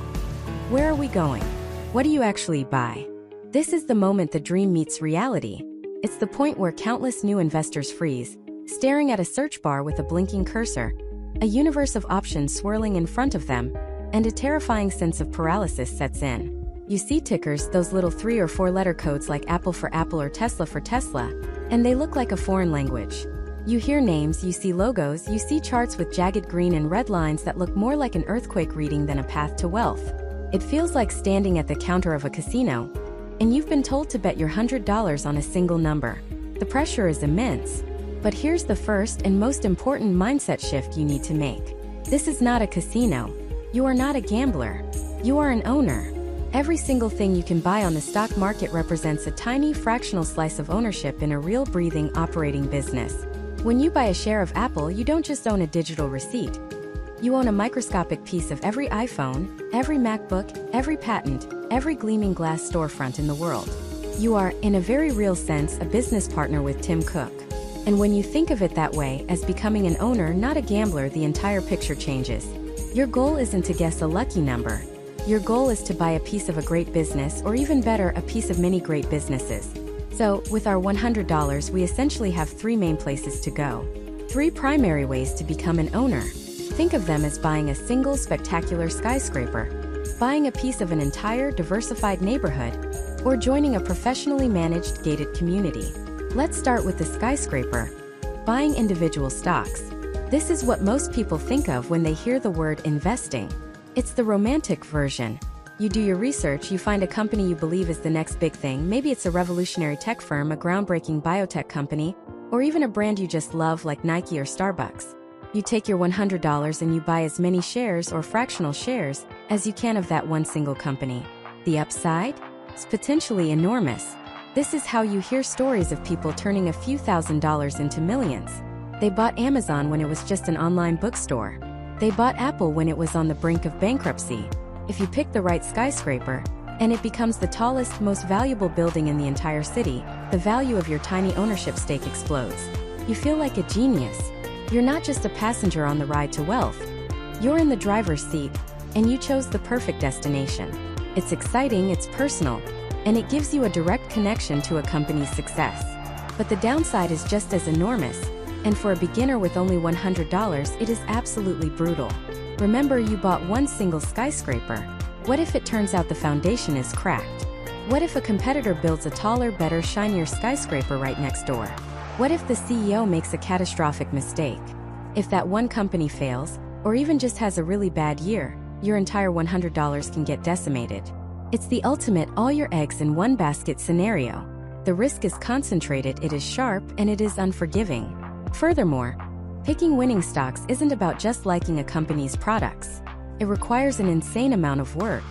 Where are we going? What do you actually buy? This is the moment the dream meets reality. It's the point where countless new investors freeze, staring at a search bar with a blinking cursor, a universe of options swirling in front of them, and a terrifying sense of paralysis sets in. You see tickers, those little 3 or 4 letter codes like Apple for Apple or Tesla for Tesla, and they look like a foreign language. You hear names, you see logos, you see charts with jagged green and red lines that look more like an earthquake reading than a path to wealth. It feels like standing at the counter of a casino, and you've been told to bet your $100 on a single number. The pressure is immense. But here's the first and most important mindset shift you need to make. This is not a casino. You are not a gambler. You are an owner. Every single thing you can buy on the stock market represents a tiny fractional slice of ownership in a real, breathing, operating business. When you buy a share of Apple, you don't just own a digital receipt. You own a microscopic piece of every iPhone, every MacBook, every patent, every gleaming glass storefront in the world. You are, in a very real sense, a business partner with Tim Cook. And when you think of it that way, as becoming an owner, not a gambler, the entire picture changes. Your goal isn't to guess a lucky number. Your goal is to buy a piece of a great business, or even better, a piece of many great businesses. So, with our $100, we essentially have 3 main places to go. 3 primary ways to become an owner. Think of them as buying a single spectacular skyscraper, buying a piece of an entire diversified neighborhood, or joining a professionally managed gated community. Let's start with the skyscraper, buying individual stocks. This is what most people think of when they hear the word investing. It's the romantic version. You do your research, you find a company you believe is the next big thing. Maybe it's a revolutionary tech firm, a groundbreaking biotech company, or even a brand you just love like Nike or Starbucks. You take your $100 and you buy as many shares or fractional shares as you can of that one single company. The upside? It's potentially enormous. This is how you hear stories of people turning a few $1,000s into millions. They bought Amazon when it was just an online bookstore. They bought Apple when it was on the brink of bankruptcy. If you pick the right skyscraper, and it becomes the tallest, most valuable building in the entire city, the value of your tiny ownership stake explodes. You feel like a genius. You're not just a passenger on the ride to wealth. You're in the driver's seat, and you chose the perfect destination. It's exciting, it's personal, and it gives you a direct connection to a company's success. But the downside is just as enormous, and for a beginner with only $100, it is absolutely brutal. Remember, you bought one single skyscraper. What if it turns out the foundation is cracked? What if a competitor builds a taller, better, shinier skyscraper right next door? What if the CEO makes a catastrophic mistake? If that one company fails, or even just has a really bad year, your entire $100 can get decimated. It's the ultimate all your eggs in one basket scenario. The risk is concentrated, it is sharp, and it is unforgiving. Furthermore, picking winning stocks isn't about just liking a company's products. It requires an insane amount of work.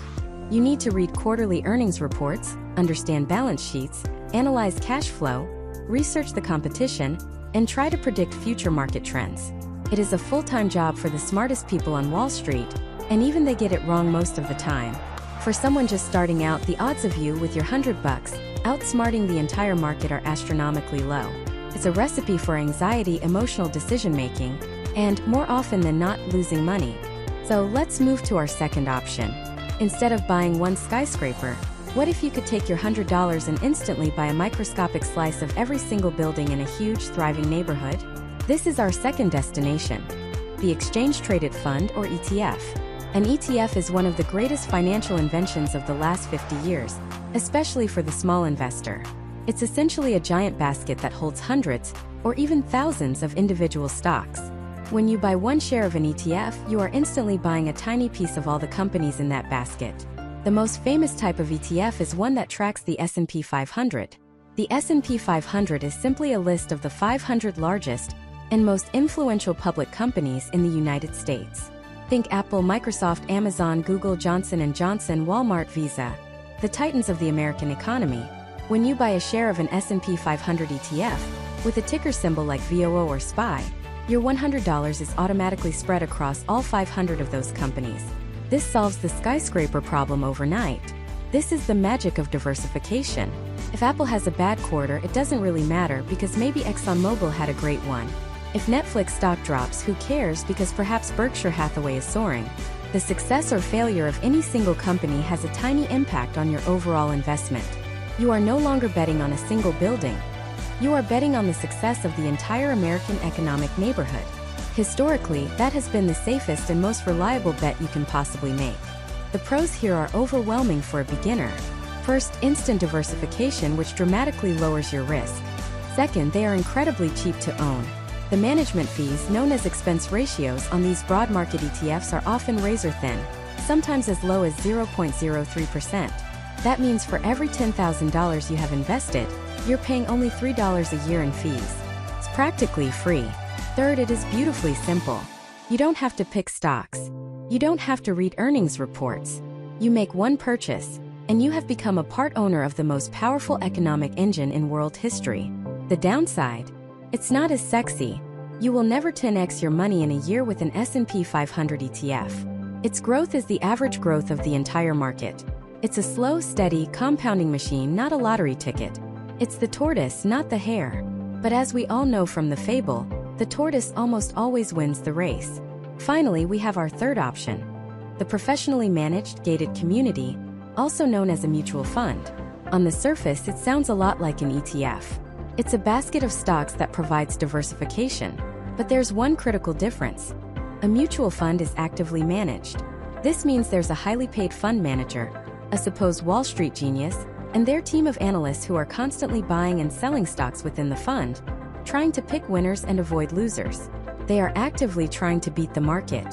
You need to read quarterly earnings reports, understand balance sheets, analyze cash flow, research the competition, and try to predict future market trends. It is a full-time job for the smartest people on Wall Street, and even they get it wrong most of the time. For someone just starting out, the odds of you with your $100 outsmarting the entire market are astronomically low. It's a recipe for anxiety, emotional decision-making, and, more often than not, losing money. So let's move to our second option. Instead of buying one skyscraper, what if you could take your $100 and instantly buy a microscopic slice of every single building in a huge, thriving neighborhood? This is our second destination, the exchange-traded fund, or ETF. An ETF is one of the greatest financial inventions of the last 50 years, especially for the small investor. It's essentially a giant basket that holds hundreds, or even thousands of individual stocks. When you buy one share of an ETF, you are instantly buying a tiny piece of all the companies in that basket. The most famous type of ETF is one that tracks the S&P 500. The S&P 500 is simply a list of the 500 largest and most influential public companies in the United States. Think Apple, Microsoft, Amazon, Google, Johnson & Johnson, Walmart, Visa, the titans of the American economy. When you buy a share of an S&P 500 ETF, with a ticker symbol like VOO or SPY, your $100 is automatically spread across all 500 of those companies. This solves the skyscraper problem overnight. This is the magic of diversification. If Apple has a bad quarter, it doesn't really matter because maybe ExxonMobil had a great one. If Netflix stock drops, who cares because perhaps Berkshire Hathaway is soaring. The success or failure of any single company has a tiny impact on your overall investment. You are no longer betting on a single building. You are betting on the success of the entire American economic neighborhood. Historically, that has been the safest and most reliable bet you can possibly make. The pros here are overwhelming for a beginner. First, instant diversification, which dramatically lowers your risk. Second, they are incredibly cheap to own. The management fees, known as expense ratios, on these broad market ETFs are often razor-thin, sometimes as low as 0.03%. That means for every $10,000 you have invested, you're paying only $3 a year in fees. It's practically free. Third, it is beautifully simple. You don't have to pick stocks. You don't have to read earnings reports. You make one purchase, and you have become a part owner of the most powerful economic engine in world history. The downside? It's not as sexy. You will never 10x your money in a year with an S&P 500 ETF. Its growth is the average growth of the entire market. It's a slow, steady, compounding machine, not a lottery ticket. It's the tortoise, not the hare. But as we all know from the fable, the tortoise almost always wins the race. Finally, we have our third option. The professionally managed, gated community, also known as a mutual fund. On the surface, it sounds a lot like an ETF. It's a basket of stocks that provides diversification. But there's one critical difference. A mutual fund is actively managed. This means there's a highly paid fund manager, a supposed Wall Street genius, and their team of analysts who are constantly buying and selling stocks within the fund, trying to pick winners and avoid losers. They are actively trying to beat the market.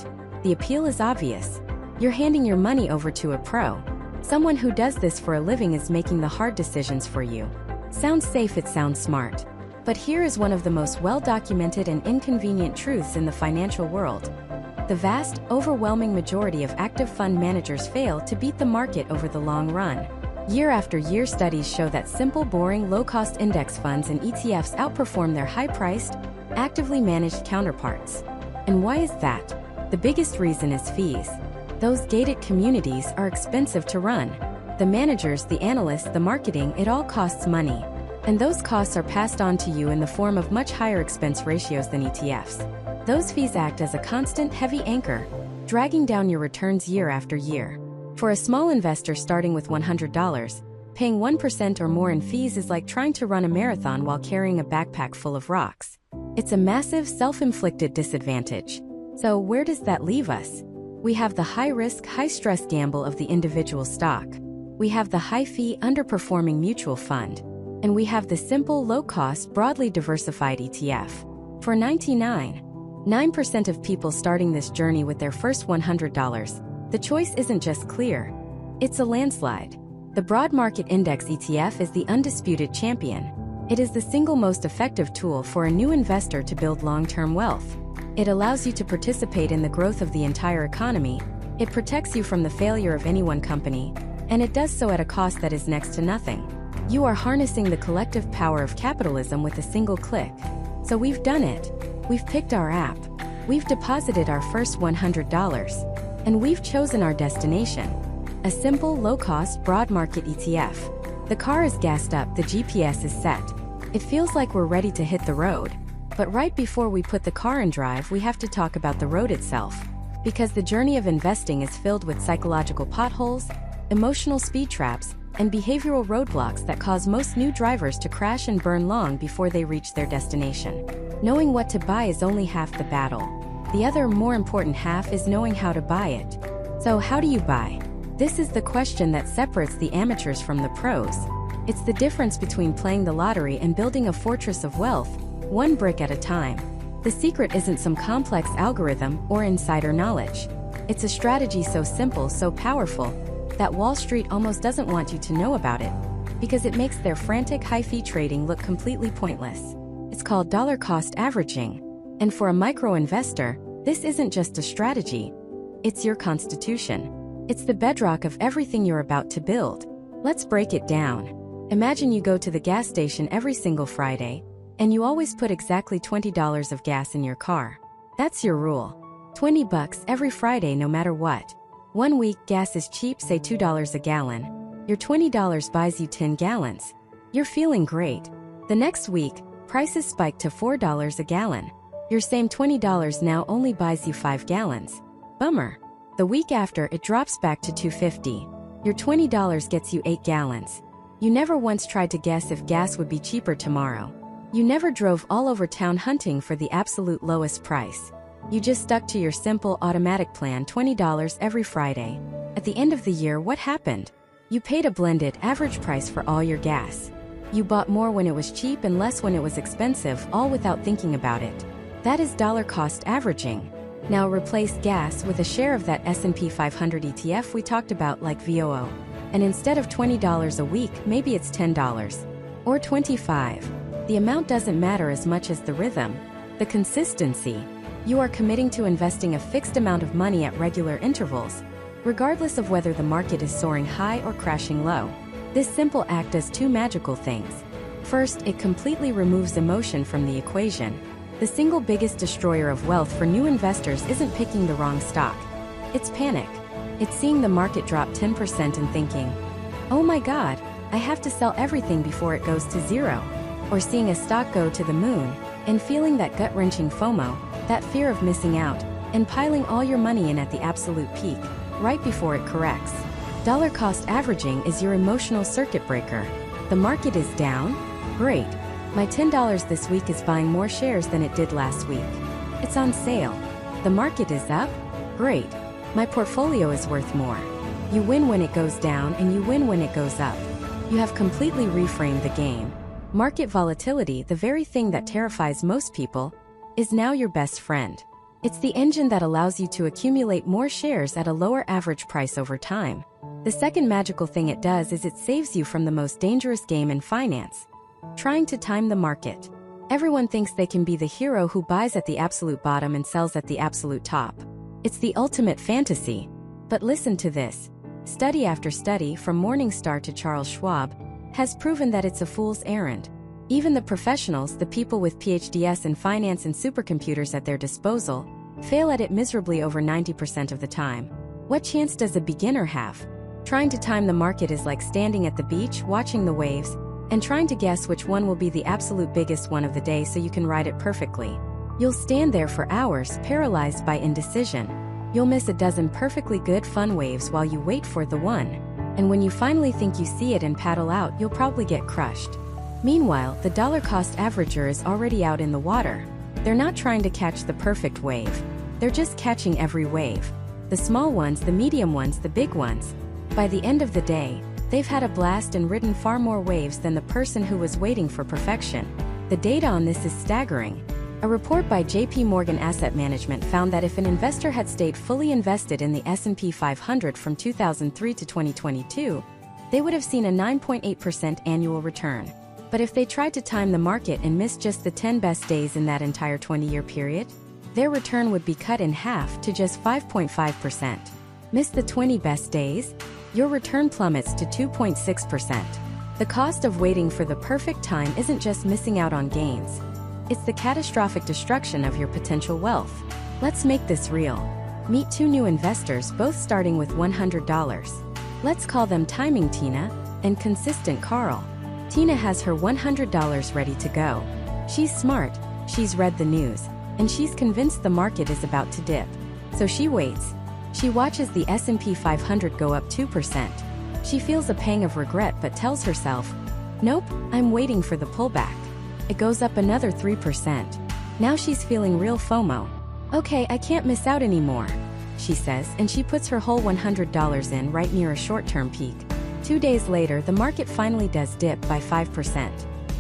The appeal is obvious. You're handing your money over to a pro. Someone who does this for a living is making the hard decisions for you. Sounds safe, it sounds smart. But here is one of the most well-documented and inconvenient truths in the financial world. The vast, overwhelming majority of active fund managers fail to beat the market over the long run. Year after year, studies show that simple, boring, low-cost index funds and ETFs outperform their high-priced, actively managed counterparts. And why is that? The biggest reason is fees. Those gated communities are expensive to run. The managers, the analysts, the marketing, it all costs money. And those costs are passed on to you in the form of much higher expense ratios than ETFs. Those fees act as a constant, heavy anchor, dragging down your returns year after year. For a small investor starting with $100, paying 1% or more in fees is like trying to run a marathon while carrying a backpack full of rocks. It's a massive, self-inflicted disadvantage. So where does that leave us? We have the high-risk, high-stress gamble of the individual stock. We have the high-fee, underperforming mutual fund. And we have the simple, low-cost, broadly diversified ETF. For 9% of people starting this journey with their first $100, The choice isn't just clear. It's a landslide. The Broad Market Index ETF is the undisputed champion. It is the single most effective tool for a new investor to build long-term wealth. It allows you to participate in the growth of the entire economy, it protects you from the failure of any one company, and it does so at a cost that is next to nothing. You are harnessing the collective power of capitalism with a single click. So we've done it. We've picked our app. We've deposited our first $100. And we've chosen our destination. A simple, low-cost, broad market ETF. The car is gassed up, the GPS is set. It feels like we're ready to hit the road. But right before we put the car in drive, we have to talk about the road itself. Because the journey of investing is filled with psychological potholes, emotional speed traps, and behavioral roadblocks that cause most new drivers to crash and burn long before they reach their destination. Knowing what to buy is only half the battle. The other, more important half is knowing how to buy it. So how do you buy? This is the question that separates the amateurs from the pros. It's the difference between playing the lottery and building a fortress of wealth, one brick at a time. The secret isn't some complex algorithm or insider knowledge. It's a strategy so simple, so powerful, that Wall Street almost doesn't want you to know about it, because it makes their frantic high-fee trading look completely pointless. It's called dollar cost averaging. And for a micro-investor, this isn't just a strategy. It's your constitution. It's the bedrock of everything you're about to build. Let's break it down. Imagine you go to the gas station every single Friday, and you always put exactly $20 of gas in your car. That's your rule. $20 every Friday no matter what. 1 week, gas is cheap, say $2 a gallon. Your $20 buys you 10 gallons. You're feeling great. The next week, prices spike to $4 a gallon. Your same $20 now only buys you 5 gallons. Bummer. The week after, it drops back to $2.50. Your $20 gets you 8 gallons. You never once tried to guess if gas would be cheaper tomorrow. You never drove all over town hunting for the absolute lowest price. You just stuck to your simple automatic plan, $20 every Friday. At the end of the year, what happened? You paid a blended average price for all your gas. You bought more when it was cheap and less when it was expensive, all without thinking about it. That is dollar cost averaging. Now replace gas with a share of that S&P 500 ETF we talked about, like VOO. And instead of $20 a week, maybe it's $10. Or $25. The amount doesn't matter as much as the rhythm, the consistency. You are committing to investing a fixed amount of money at regular intervals, regardless of whether the market is soaring high or crashing low. This simple act does two magical things. First, it completely removes emotion from the equation. The single biggest destroyer of wealth for new investors isn't picking the wrong stock. It's panic. It's seeing the market drop 10% and thinking, oh my God, I have to sell everything before it goes to zero. Or seeing a stock go to the moon, and feeling that gut-wrenching FOMO, that fear of missing out, and piling all your money in at the absolute peak, right before it corrects. Dollar cost averaging is your emotional circuit breaker. The market is down? Great. My $10 this week is buying more shares than it did last week. It's on sale. The market is up? Great. My portfolio is worth more. You win when it goes down and you win when it goes up. You have completely reframed the game. Market volatility, the very thing that terrifies most people, is now your best friend. It's the engine that allows you to accumulate more shares at a lower average price over time. The second magical thing it does is it saves you from the most dangerous game in finance: trying to time the market. Everyone thinks they can be the hero who buys at the absolute bottom and sells at the absolute top. It's the ultimate fantasy. But listen to this. Study after study, from Morningstar to Charles Schwab, has proven that it's a fool's errand. Even the professionals, the people with PhDs in finance and supercomputers at their disposal, fail at it miserably over 90% of the time. What chance does a beginner have? Trying to time the market is like standing at the beach, watching the waves, and trying to guess which one will be the absolute biggest one of the day so you can ride it perfectly. You'll stand there for hours, paralyzed by indecision. You'll miss a dozen perfectly good fun waves while you wait for the one. And when you finally think you see it and paddle out, you'll probably get crushed. Meanwhile, the dollar cost averager is already out in the water. They're not trying to catch the perfect wave. They're just catching every wave. The small ones, the medium ones, the big ones. By the end of the day, they've had a blast and ridden far more waves than the person who was waiting for perfection. The data on this is staggering. A report by JP Morgan Asset Management found that if an investor had stayed fully invested in the S&P 500 from 2003 to 2022, they would have seen a 9.8% annual return. But if they tried to time the market and missed just the 10 best days in that entire 20-year period, their return would be cut in half to just 5.5%. Miss the 20 best days? Your return plummets to 2.6%. The cost of waiting for the perfect time isn't just missing out on gains. It's the catastrophic destruction of your potential wealth. Let's make this real. Meet two new investors, both starting with $100. Let's call them Timing Tina and Consistent Carl. Tina has her $100 ready to go. She's smart, she's read the news, and she's convinced the market is about to dip. So she waits. She watches the S&P 500 go up 2%. She feels a pang of regret but tells herself, nope, I'm waiting for the pullback. It goes up another 3%. Now she's feeling real FOMO. Okay, I can't miss out anymore, she says, and she puts her whole $100 in right near a short-term peak. 2 days later, the market finally does dip by 5%.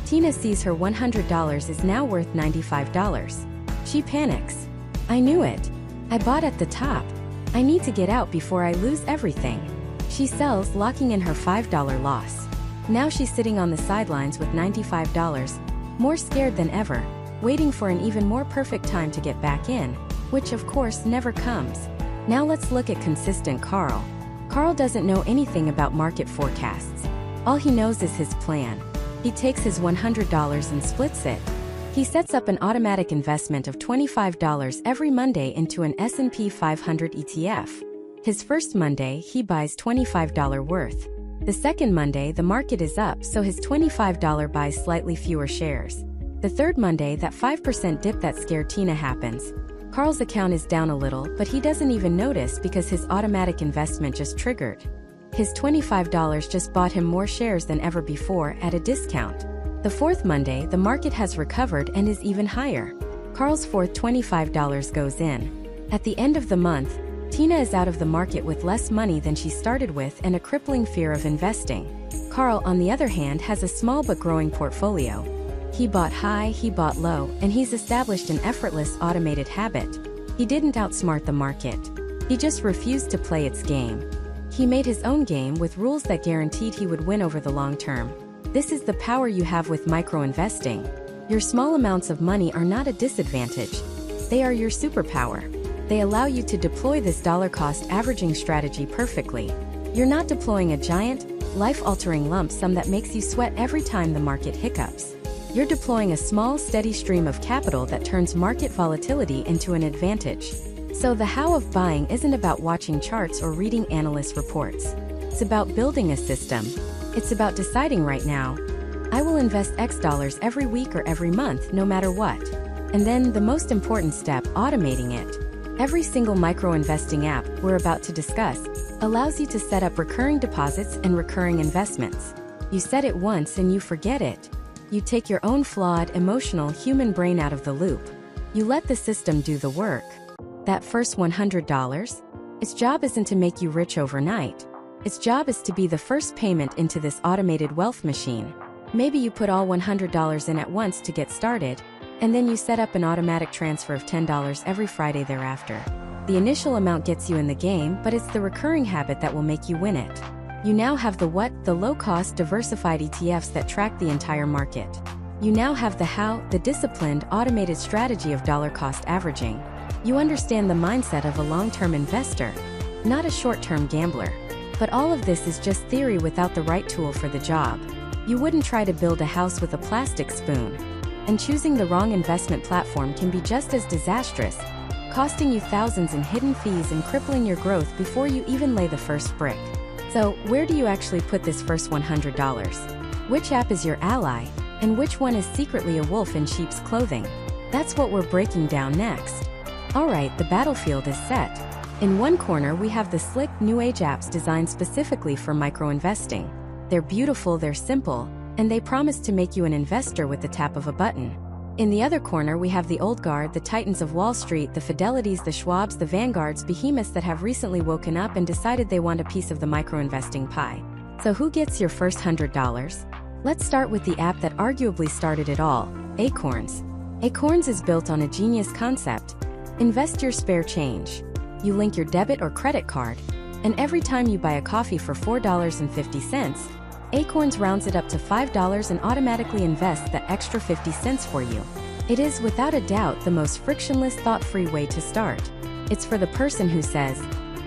Tina sees her $100 is now worth $95. She panics. I knew it. I bought at the top. I need to get out before I lose everything. She sells, locking in her $5 loss. Now she's sitting on the sidelines with $95, more scared than ever, waiting for an even more perfect time to get back in, which of course never comes. Now let's look at Consistent Carl. Carl doesn't know anything about market forecasts. All he knows is his plan. He takes his $100 and splits it. He sets up an automatic investment of $25 every Monday into an S&P 500 ETF. His first Monday, he buys $25 worth. The second Monday, the market is up, so his $25 buys slightly fewer shares. The third Monday, that 5% dip that scared Tina happens. Carl's account is down a little, but he doesn't even notice because his automatic investment just triggered. His $25 just bought him more shares than ever before at a discount. The fourth Monday, the market has recovered and is even higher. Carl's fourth $25 goes in. At the end of the month, Tina is out of the market with less money than she started with and a crippling fear of investing. Carl, on the other hand, has a small but growing portfolio. He bought high, he bought low, and he's established an effortless automated habit. He didn't outsmart the market. He just refused to play its game. He made his own game with rules that guaranteed he would win over the long term. This is the power you have with micro-investing. Your small amounts of money are not a disadvantage. They are your superpower. They allow you to deploy this dollar-cost averaging strategy perfectly. You're not deploying a giant, life-altering lump sum that makes you sweat every time the market hiccups. You're deploying a small, steady stream of capital that turns market volatility into an advantage. So the how of buying isn't about watching charts or reading analyst reports. It's about building a system. It's about deciding right now, I will invest X dollars every week or every month, no matter what. And then the most important step, automating it. Every single micro-investing app we're about to discuss allows you to set up recurring deposits and recurring investments. You set it once and you forget it. You take your own flawed, emotional human brain out of the loop. You let the system do the work. That first $100? Its job isn't to make you rich overnight. Its job is to be the first payment into this automated wealth machine. Maybe you put all $100 in at once to get started, and then you set up an automatic transfer of $10 every Friday thereafter. The initial amount gets you in the game, but it's the recurring habit that will make you win it. You now have the what, the low-cost diversified ETFs that track the entire market. You now have the how, the disciplined, automated strategy of dollar-cost averaging. You understand the mindset of a long-term investor, not a short-term gambler. But all of this is just theory without the right tool for the job. You wouldn't try to build a house with a plastic spoon. And choosing the wrong investment platform can be just as disastrous, costing you thousands in hidden fees and crippling your growth before you even lay the first brick. So, where do you actually put this first $100? Which app is your ally, and which one is secretly a wolf in sheep's clothing? That's what we're breaking down next. Alright, the battlefield is set. In one corner we have the slick, new age apps designed specifically for micro-investing. They're beautiful, they're simple, and they promise to make you an investor with the tap of a button. In the other corner we have the old guard, the titans of Wall Street, the Fidelities, the Schwabs, the Vanguards, behemoths that have recently woken up and decided they want a piece of the micro-investing pie. So who gets your first $100? Let's start with the app that arguably started it all, Acorns. Acorns is built on a genius concept. Invest your spare change. You link your debit or credit card, and every time you buy a coffee for $4.50, Acorns rounds it up to $5 and automatically invests that extra 50 cents for you. It is without a doubt the most frictionless, thought-free way to start. It's for the person who says,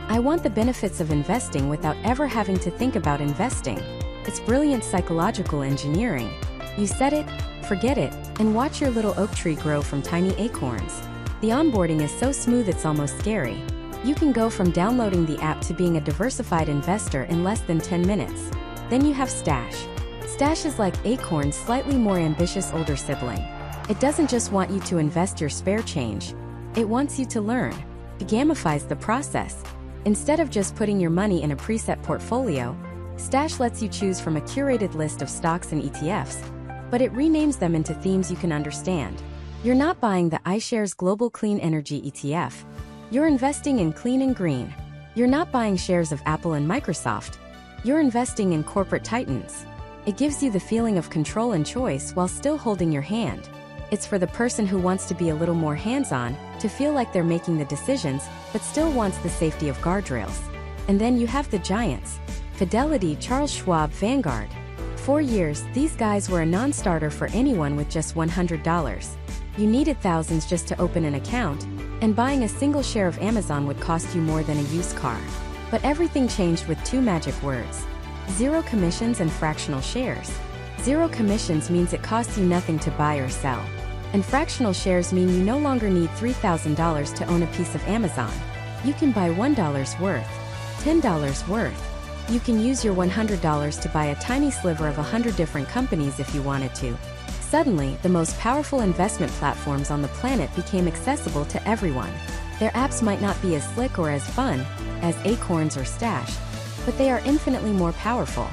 I want the benefits of investing without ever having to think about investing. It's brilliant psychological engineering. You set it, forget it, and watch your little oak tree grow from tiny acorns. The onboarding is so smooth it's almost scary. You can go from downloading the app to being a diversified investor in less than 10 minutes. Then you have Stash. Stash is like Acorn's slightly more ambitious older sibling. It doesn't just want you to invest your spare change. It wants you to learn. It gamifies the process. Instead of just putting your money in a preset portfolio, Stash lets you choose from a curated list of stocks and ETFs, but it renames them into themes you can understand. You're not buying the iShares Global Clean Energy ETF. You're investing in clean and green. You're not buying shares of Apple and Microsoft. You're investing in corporate titans. It gives you the feeling of control and choice while still holding your hand. It's for the person who wants to be a little more hands-on, to feel like they're making the decisions, but still wants the safety of guardrails. And then you have the giants. Fidelity, Charles Schwab, Vanguard. 4 years, these guys were a non-starter for anyone with just $100. You needed thousands just to open an account, and buying a single share of Amazon would cost you more than a used car. But everything changed with 2 magic words: zero commissions and fractional shares. Zero commissions means it costs you nothing to buy or sell. And fractional shares mean you no longer need $3,000 to own a piece of Amazon. You can buy $1 worth, $10 worth. You can use your $100 to buy a tiny sliver of 100 different companies if you wanted to. Suddenly, the most powerful investment platforms on the planet became accessible to everyone. Their apps might not be as slick or as fun as Acorns or Stash, but they are infinitely more powerful.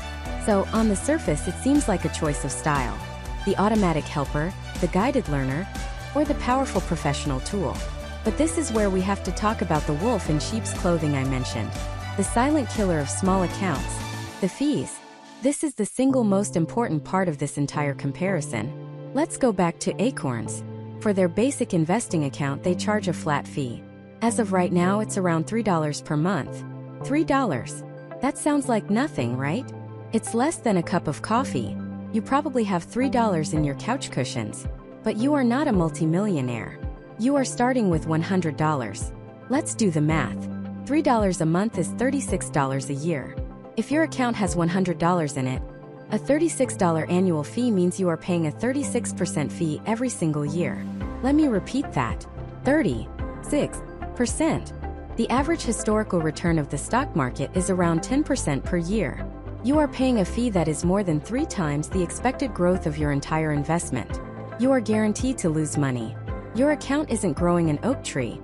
So, on the surface, it seems like a choice of style. The automatic helper, the guided learner, or the powerful professional tool. But this is where we have to talk about the wolf in sheep's clothing I mentioned. The silent killer of small accounts. The fees. This is the single most important part of this entire comparison. Let's go back to Acorns. For their basic investing account, they charge a flat fee. As of right now, it's around $3 per month. $3. That sounds like nothing, right? It's less than a cup of coffee. You probably have $3 in your couch cushions. But you are not a multimillionaire. You are starting with $100. Let's do the math. $3 a month is $36 a year. If your account has $100 in it, a $36 annual fee means you are paying a 36% fee every single year. Let me repeat that. 36%. The average historical return of the stock market is around 10% per year. You are paying a fee that is more than 3 times the expected growth of your entire investment. You are guaranteed to lose money. Your account isn't growing an oak tree.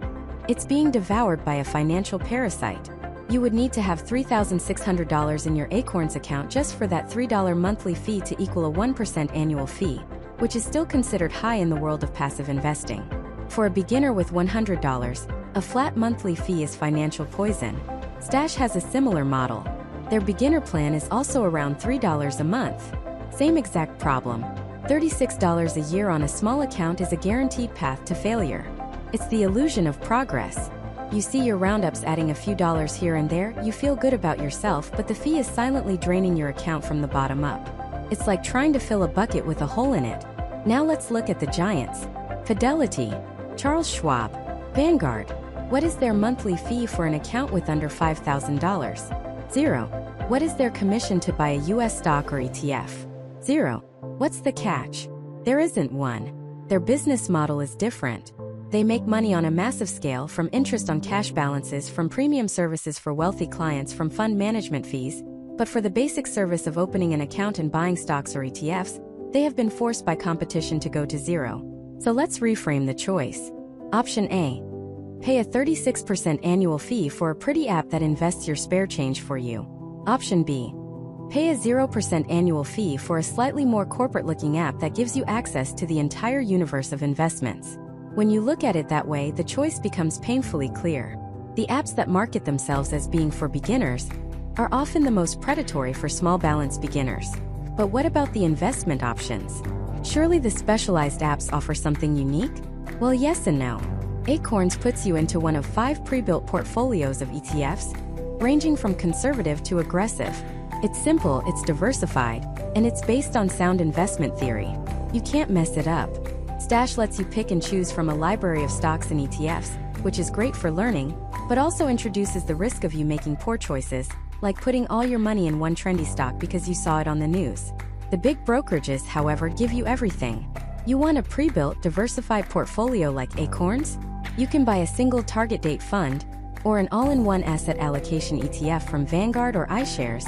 It's being devoured by a financial parasite. You would need to have $3,600 in your Acorns account just for that $3 monthly fee to equal a 1% annual fee, which is still considered high in the world of passive investing. For a beginner with $100, a flat monthly fee is financial poison. Stash has a similar model. Their beginner plan is also around $3 a month. Same exact problem. $36 a year on a small account is a guaranteed path to failure. It's the illusion of progress. You see your roundups adding a few dollars here and there, you feel good about yourself, but the fee is silently draining your account from the bottom up. It's like trying to fill a bucket with a hole in it. Now let's look at the giants. Fidelity, Charles Schwab, Vanguard. What is their monthly fee for an account with under $5,000? $0. What is their commission to buy a US stock or ETF? $0. What's the catch? There isn't one. Their business model is different. They make money on a massive scale, from interest on cash balances, from premium services for wealthy clients, from fund management fees. But for the basic service of opening an account and buying stocks or ETFs, they have been forced by competition to go to $0. So let's reframe the choice. Option A. Pay a 36% annual fee for a pretty app that invests your spare change for you. Option B. Pay a 0% annual fee for a slightly more corporate-looking app that gives you access to the entire universe of investments. When you look at it that way, the choice becomes painfully clear. The apps that market themselves as being for beginners are often the most predatory for small balance beginners. But what about the investment options? Surely the specialized apps offer something unique? Well, yes and no. Acorns puts you into one of 5 pre-built portfolios of ETFs, ranging from conservative to aggressive. It's simple, it's diversified, and it's based on sound investment theory. You can't mess it up. Stash lets you pick and choose from a library of stocks and ETFs, which is great for learning, but also introduces the risk of you making poor choices, like putting all your money in one trendy stock because you saw it on the news. The big brokerages, however, give you everything. You want a pre-built, diversified portfolio like Acorns? You can buy a single target date fund, or an all-in-one asset allocation ETF from Vanguard or iShares,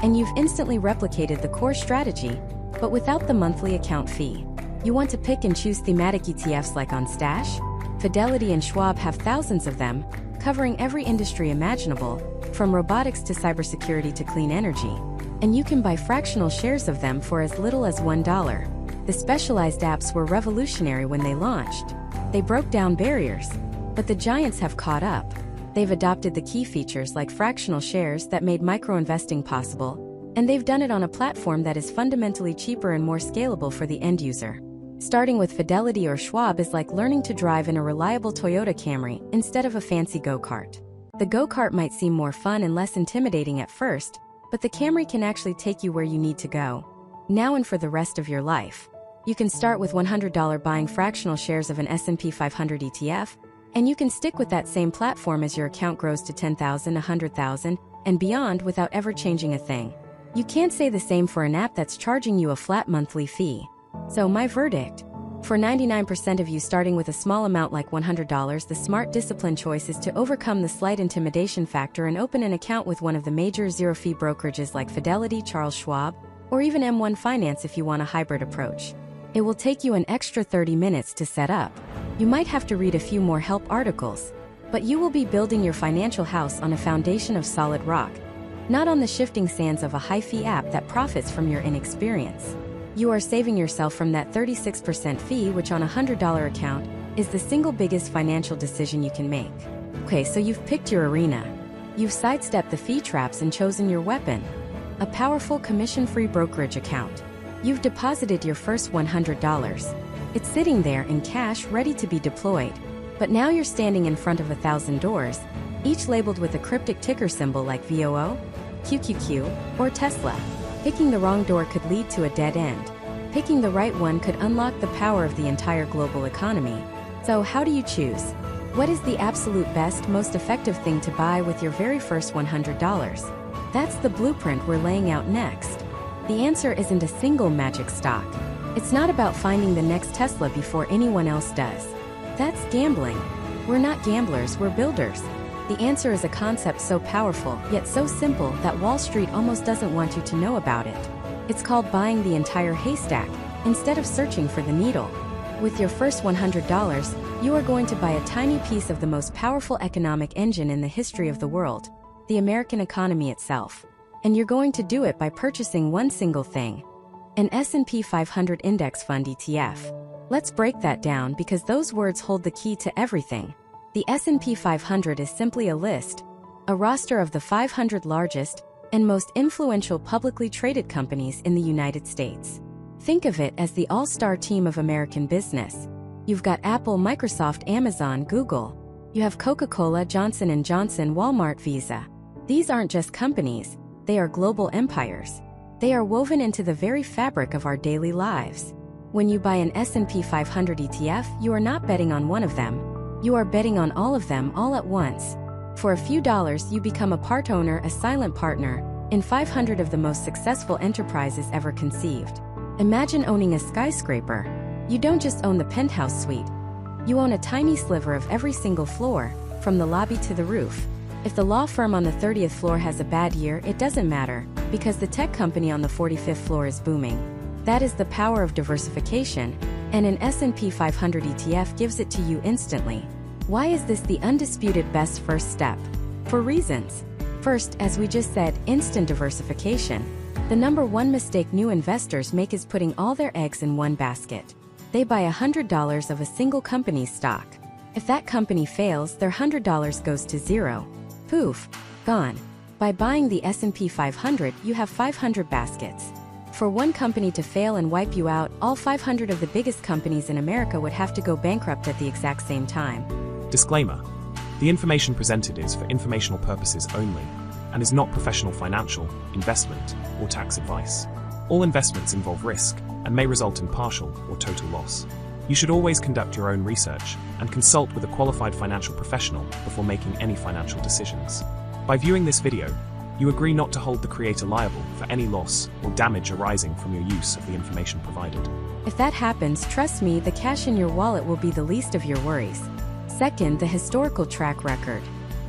and you've instantly replicated the core strategy, but without the monthly account fee. You want to pick and choose thematic ETFs like on Stash? Fidelity and Schwab have thousands of them, covering every industry imaginable, from robotics to cybersecurity to clean energy. And you can buy fractional shares of them for as little as $1. The specialized apps were revolutionary when they launched. They broke down barriers, but the giants have caught up. They've adopted the key features like fractional shares that made micro-investing possible, and they've done it on a platform that is fundamentally cheaper and more scalable for the end user. Starting with Fidelity or Schwab is like learning to drive in a reliable Toyota Camry instead of a fancy go-kart. The go-kart might seem more fun and less intimidating at first, but the Camry can actually take you where you need to go, now and for the rest of your life. You can start with $100 buying fractional shares of an S&P 500 ETF, and you can stick with that same platform as your account grows to $10,000, $100,000, and beyond without ever changing a thing. You can't say the same for an app that's charging you a flat monthly fee. So my verdict: for 99% of you starting with a small amount like $100, the smart discipline choice is to overcome the slight intimidation factor and open an account with one of the major zero-fee brokerages like Fidelity, Charles Schwab, or even M1 Finance if you want a hybrid approach. It will take you an extra 30 minutes to set up. You might have to read a few more help articles, but you will be building your financial house on a foundation of solid rock, not on the shifting sands of a high-fee app that profits from your inexperience. You are saving yourself from that 36% fee, which on a $100 account is the single biggest financial decision you can make. Okay, so you've picked your arena. You've sidestepped the fee traps and chosen your weapon: a powerful commission-free brokerage account. You've deposited your first $100. It's sitting there in cash ready to be deployed. But now you're standing in front of 1,000 doors, each labeled with a cryptic ticker symbol like VOO, QQQ, or Tesla. Picking the wrong door could lead to a dead end. Picking the right one could unlock the power of the entire global economy. So how do you choose? What is the absolute best, most effective thing to buy with your very first $100? That's the blueprint we're laying out next. The answer isn't a single magic stock. It's not about finding the next Tesla before anyone else does. That's gambling. We're not gamblers, we're builders. The answer is a concept so powerful, yet so simple, that Wall Street almost doesn't want you to know about it. It's called buying the entire haystack, instead of searching for the needle. With your first $100, you are going to buy a tiny piece of the most powerful economic engine in the history of the world, the American economy itself. And you're going to do it by purchasing one single thing: an S&P 500 index fund ETF. Let's break that down, because those words hold the key to everything. The S&P 500 is simply a list, a roster of the 500 largest and most influential publicly traded companies in the United States. Think of it as the all-star team of American business. You've got Apple, Microsoft, Amazon, Google. You have Coca-Cola, Johnson & Johnson, Walmart, Visa. These aren't just companies, they are global empires. They are woven into the very fabric of our daily lives. When you buy an S&P 500 ETF, you are not betting on one of them. You are betting on all of them all at once. For a few dollars, you become a part owner, a silent partner, in 500 of the most successful enterprises ever conceived. Imagine owning a skyscraper. You don't just own the penthouse suite. You own a tiny sliver of every single floor, from the lobby to the roof. If the law firm on the 30th floor has a bad year, it doesn't matter, because the tech company on the 45th floor is booming. That is the power of diversification, and an S&P 500 ETF gives it to you instantly. Why is this the undisputed best first step? For reasons. First, as we just said, instant diversification. The number one mistake new investors make is putting all their eggs in one basket. They buy $100 of a single company's stock. If that company fails, their $100 goes to zero. Poof, gone. By buying the S&P 500, you have 500 baskets. For one company to fail and wipe you out, all 500 of the biggest companies in America would have to go bankrupt at the exact same time. Disclaimer: the information presented is for informational purposes only and is not professional financial, investment, or tax advice. All investments involve risk and may result in partial or total loss. You should always conduct your own research and consult with a qualified financial professional before making any financial decisions. By viewing this video, you agree not to hold the creator liable for any loss or damage arising from your use of the information provided. If that happens, trust me, the cash in your wallet will be the least of your worries. Second, the historical track record.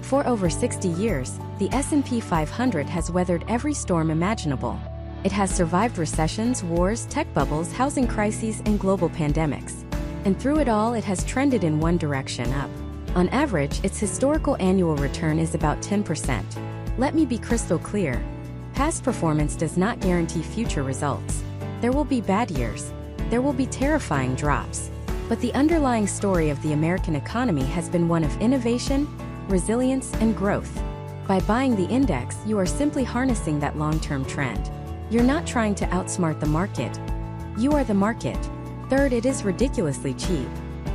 For over 60 years, the S&P 500 has weathered every storm imaginable. It has survived recessions, wars, tech bubbles, housing crises, and global pandemics. And through it all, it has trended in one direction, up. On average, its historical annual return is about 10%. Let me be crystal clear. Past performance does not guarantee future results. There will be bad years. There will be terrifying drops. But the underlying story of the American economy has been one of innovation, resilience, and growth. By buying the index, you are simply harnessing that long-term trend. You're not trying to outsmart the market. You are the market. Third, it is ridiculously cheap.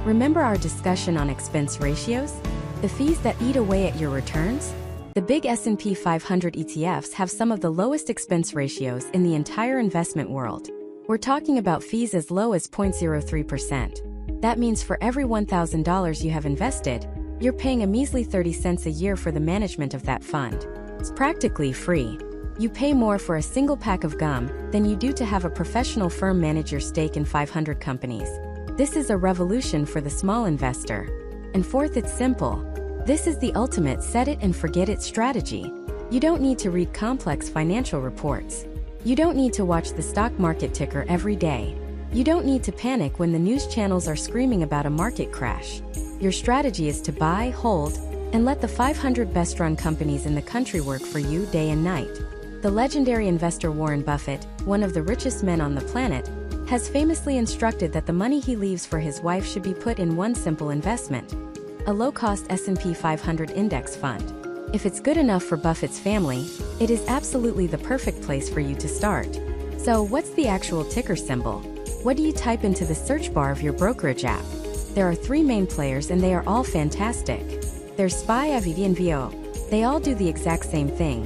Remember our discussion on expense ratios? The fees that eat away at your returns? The big S&P 500 ETFs have some of the lowest expense ratios in the entire investment world. We're talking about fees as low as 0.03%. That means for every $1,000 you have invested, you're paying a measly 30 cents a year for the management of that fund. It's practically free. You pay more for a single pack of gum than you do to have a professional firm manage your stake in 500 companies. This is a revolution for the small investor. And fourth, it's simple. This is the ultimate set-it-and-forget-it strategy. You don't need to read complex financial reports. You don't need to watch the stock market ticker every day. You don't need to panic when the news channels are screaming about a market crash. Your strategy is to buy, hold, and let the 500 best-run companies in the country work for you day and night. The legendary investor Warren Buffett, one of the richest men on the planet, has famously instructed that the money he leaves for his wife should be put in one simple investment: a low-cost S&P 500 index fund. If it's good enough for Buffett's family, it is absolutely the perfect place for you to start. So, what's the actual ticker symbol? What do you type into the search bar of your brokerage app? There are three main players and they are all fantastic. There's SPY, AVD, and VO. They all do the exact same thing.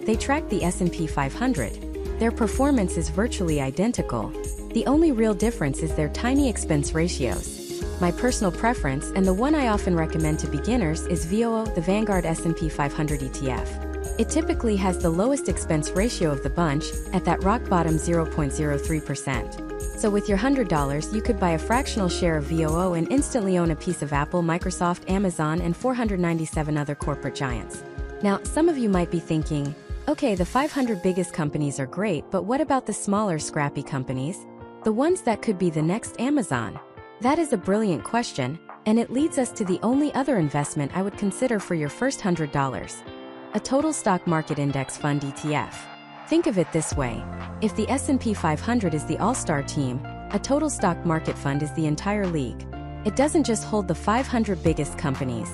They track the S&P 500. Their performance is virtually identical. The only real difference is their tiny expense ratios. My personal preference, and the one I often recommend to beginners, is VOO, the Vanguard S&P 500 ETF. It typically has the lowest expense ratio of the bunch, at that rock bottom 0.03%. So with your $100, you could buy a fractional share of VOO and instantly own a piece of Apple, Microsoft, Amazon, and 497 other corporate giants. Now, some of you might be thinking, okay, the 500 biggest companies are great, but what about the smaller, scrappy companies? The ones that could be the next Amazon? That is a brilliant question, and it leads us to the only other investment I would consider for your first $100. A total stock market index fund ETF. Think of it this way. If the S&P 500 is the all-star team, a total stock market fund is the entire league. It doesn't just hold the 500 biggest companies.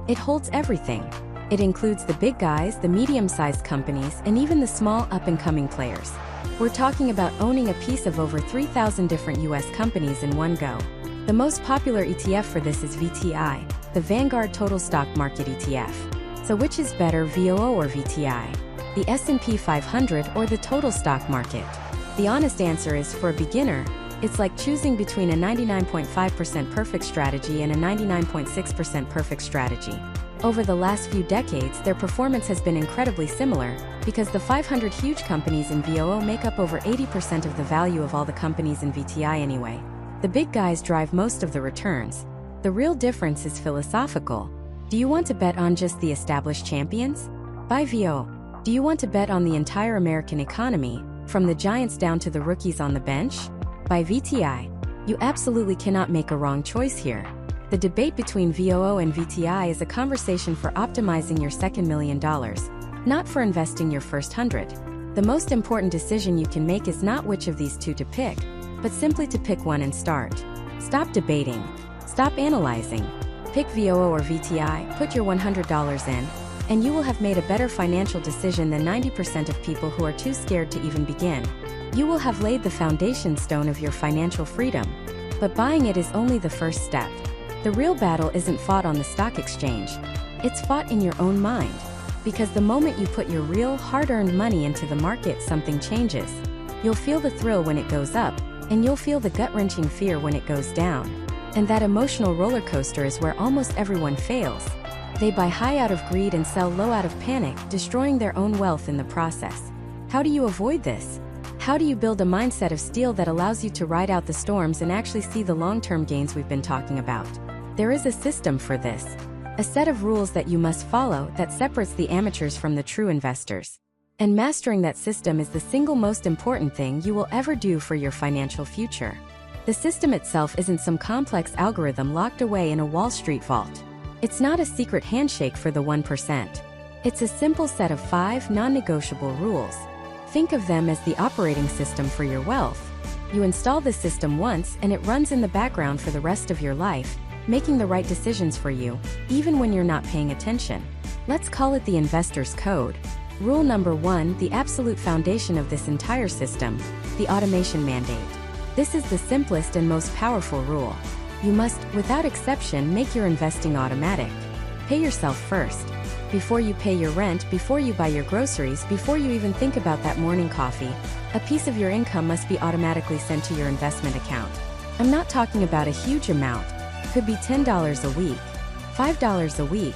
It holds everything. It includes the big guys, the medium-sized companies, and even the small up-and-coming players. We're talking about owning a piece of over 3,000 different US companies in one go. The most popular ETF for this is VTI, the Vanguard Total Stock Market ETF. So which is better, VOO or VTI? The S&P 500 or the total stock market? The honest answer is, for a beginner, it's like choosing between a 99.5% perfect strategy and a 99.6% perfect strategy. Over the last few decades, their performance has been incredibly similar, because the 500 huge companies in VOO make up over 80% of the value of all the companies in VTI anyway. The big guys drive most of the returns. The real difference is philosophical. Do you want to bet on just the established champions? Buy VOO. Do you want to bet on the entire American economy, from the giants down to the rookies on the bench? Buy VTI. You absolutely cannot make a wrong choice here. The debate between VOO and VTI is a conversation for optimizing your second $1 million, not for investing your first 100. The most important decision you can make is not which of these two to pick, but simply to pick one and start. Stop debating. Stop analyzing. Pick VOO or VTI, put your $100 in, and you will have made a better financial decision than 90% of people who are too scared to even begin. You will have laid the foundation stone of your financial freedom. But buying it is only the first step. The real battle isn't fought on the stock exchange. It's fought in your own mind. Because the moment you put your real, hard-earned money into the market, something changes. You'll feel the thrill when it goes up, and you'll feel the gut-wrenching fear when it goes down. And that emotional roller coaster is where almost everyone fails. They buy high out of greed and sell low out of panic, destroying their own wealth in the process. How do you avoid this? How do you build a mindset of steel that allows you to ride out the storms and actually see the long-term gains we've been talking about? There is a system for this. A set of rules that you must follow that separates the amateurs from the true investors. And mastering that system is the single most important thing you will ever do for your financial future. The system itself isn't some complex algorithm locked away in a Wall Street vault. It's not a secret handshake for the 1%. It's a simple set of 5 non-negotiable rules. Think of them as the operating system for your wealth. You install the system once and it runs in the background for the rest of your life, making the right decisions for you, even when you're not paying attention. Let's call it the investor's code. Rule number 1, the absolute foundation of this entire system, the automation mandate. This is the simplest and most powerful rule. You must, without exception, make your investing automatic. Pay yourself first. Before you pay your rent, before you buy your groceries, before you even think about that morning coffee, a piece of your income must be automatically sent to your investment account. I'm not talking about a huge amount. Could be $10 a week, $5 a week.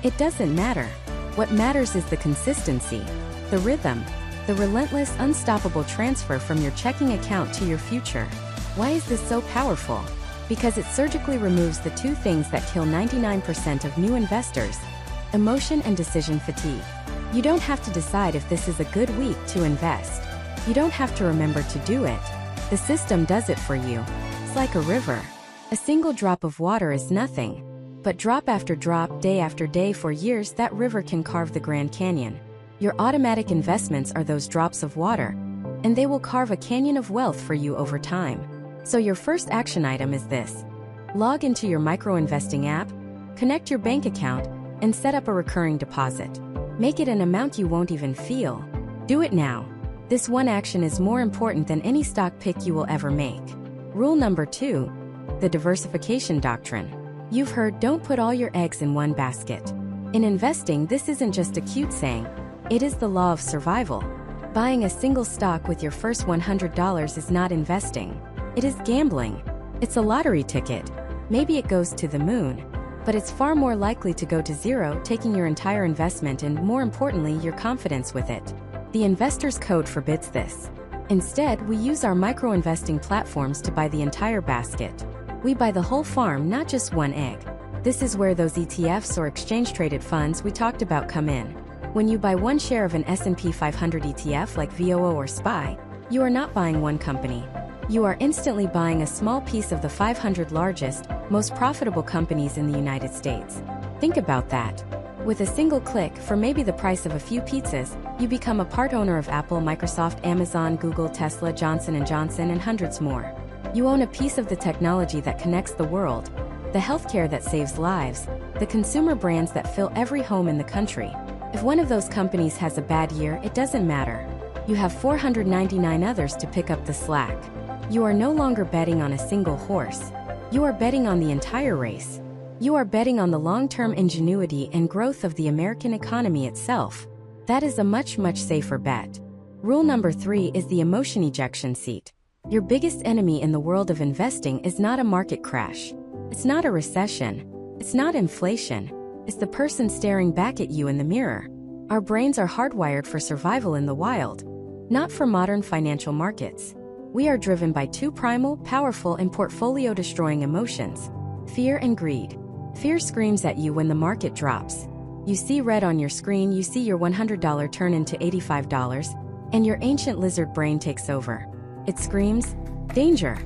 It doesn't matter. What matters is the consistency, the rhythm, the relentless, unstoppable transfer from your checking account to your future. Why is this so powerful? Because it surgically removes the 2 things that kill 99% of new investors: emotion and decision fatigue. You don't have to decide if this is a good week to invest. You don't have to remember to do it. The system does it for you. It's like a river. A single drop of water is nothing. But drop after drop, day after day for years, that river can carve the Grand Canyon. Your automatic investments are those drops of water, and they will carve a canyon of wealth for you over time. So your first action item is this. Log into your micro-investing app, connect your bank account, and set up a recurring deposit. Make it an amount you won't even feel. Do it now. This one action is more important than any stock pick you will ever make. Rule number 2, the diversification doctrine. You've heard, don't put all your eggs in one basket. In investing, this isn't just a cute saying. It is the law of survival. Buying a single stock with your first $100 is not investing. It is gambling. It's a lottery ticket. Maybe it goes to the moon, but it's far more likely to go to zero, taking your entire investment and, more importantly, your confidence with it. The investor's code forbids this. Instead, we use our micro-investing platforms to buy the entire basket. We buy the whole farm, not just one egg. This is where those ETFs or exchange-traded funds we talked about come in. When you buy one share of an S&P 500 ETF like VOO or SPY, you are not buying one company. You are instantly buying a small piece of the 500 largest, most profitable companies in the United States. Think about that. With a single click, for maybe the price of a few pizzas, you become a part owner of Apple, Microsoft, Amazon, Google, Tesla, Johnson & Johnson, and hundreds more. You own a piece of the technology that connects the world, the healthcare that saves lives, the consumer brands that fill every home in the country. If one of those companies has a bad year, it doesn't matter. You have 499 others to pick up the slack. You are no longer betting on a single horse. You are betting on the entire race. You are betting on the long-term ingenuity and growth of the American economy itself. That is a much, much safer bet. Rule number 3 is the emotion ejection seat. Your biggest enemy in the world of investing is not a market crash. It's not a recession. It's not inflation. It's the person staring back at you in the mirror. Our brains are hardwired for survival in the wild, not for modern financial markets. We are driven by 2 primal, powerful, and portfolio-destroying emotions: fear and greed. Fear screams at you when the market drops. You see red on your screen, you see your $100 turn into $85, and your ancient lizard brain takes over. It screams, danger,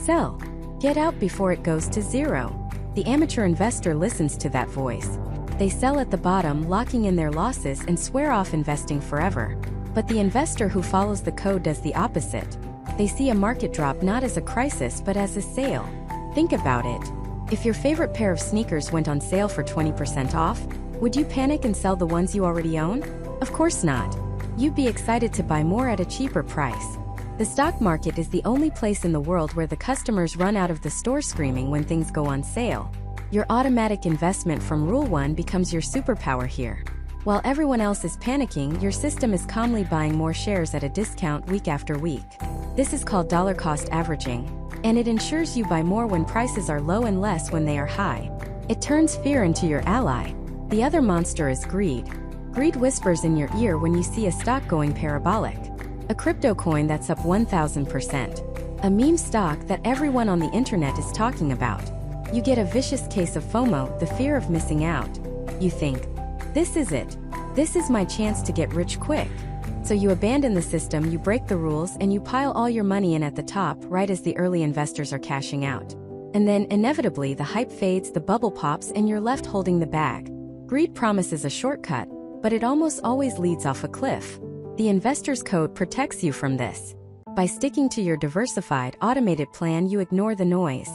sell, get out before it goes to zero. The amateur investor listens to that voice. They sell at the bottom, locking in their losses, and swear off investing forever. But the investor who follows the code does the opposite. They see a market drop not as a crisis but as a sale. Think about it. If your favorite pair of sneakers went on sale for 20% off, would you panic and sell the ones you already own? Of course not. You'd be excited to buy more at a cheaper price. The stock market is the only place in the world where the customers run out of the store screaming when things go on sale. Your automatic investment from Rule 1 becomes your superpower here. While everyone else is panicking, your system is calmly buying more shares at a discount week after week. This is called dollar cost averaging, and it ensures you buy more when prices are low and less when they are high. It turns fear into your ally. The other monster is greed. Greed whispers in your ear when you see a stock going parabolic. A crypto coin that's up 1000%. A meme stock that everyone on the internet is talking about. You get a vicious case of FOMO, the fear of missing out. You think, this is it. This is my chance to get rich quick. So you abandon the system, you break the rules, and you pile all your money in at the top right as the early investors are cashing out. And then, inevitably, the hype fades, the bubble pops, and you're left holding the bag. Greed promises a shortcut, but it almost always leads off a cliff. The investor's code protects you from this. By sticking to your diversified, automated plan, you ignore the noise.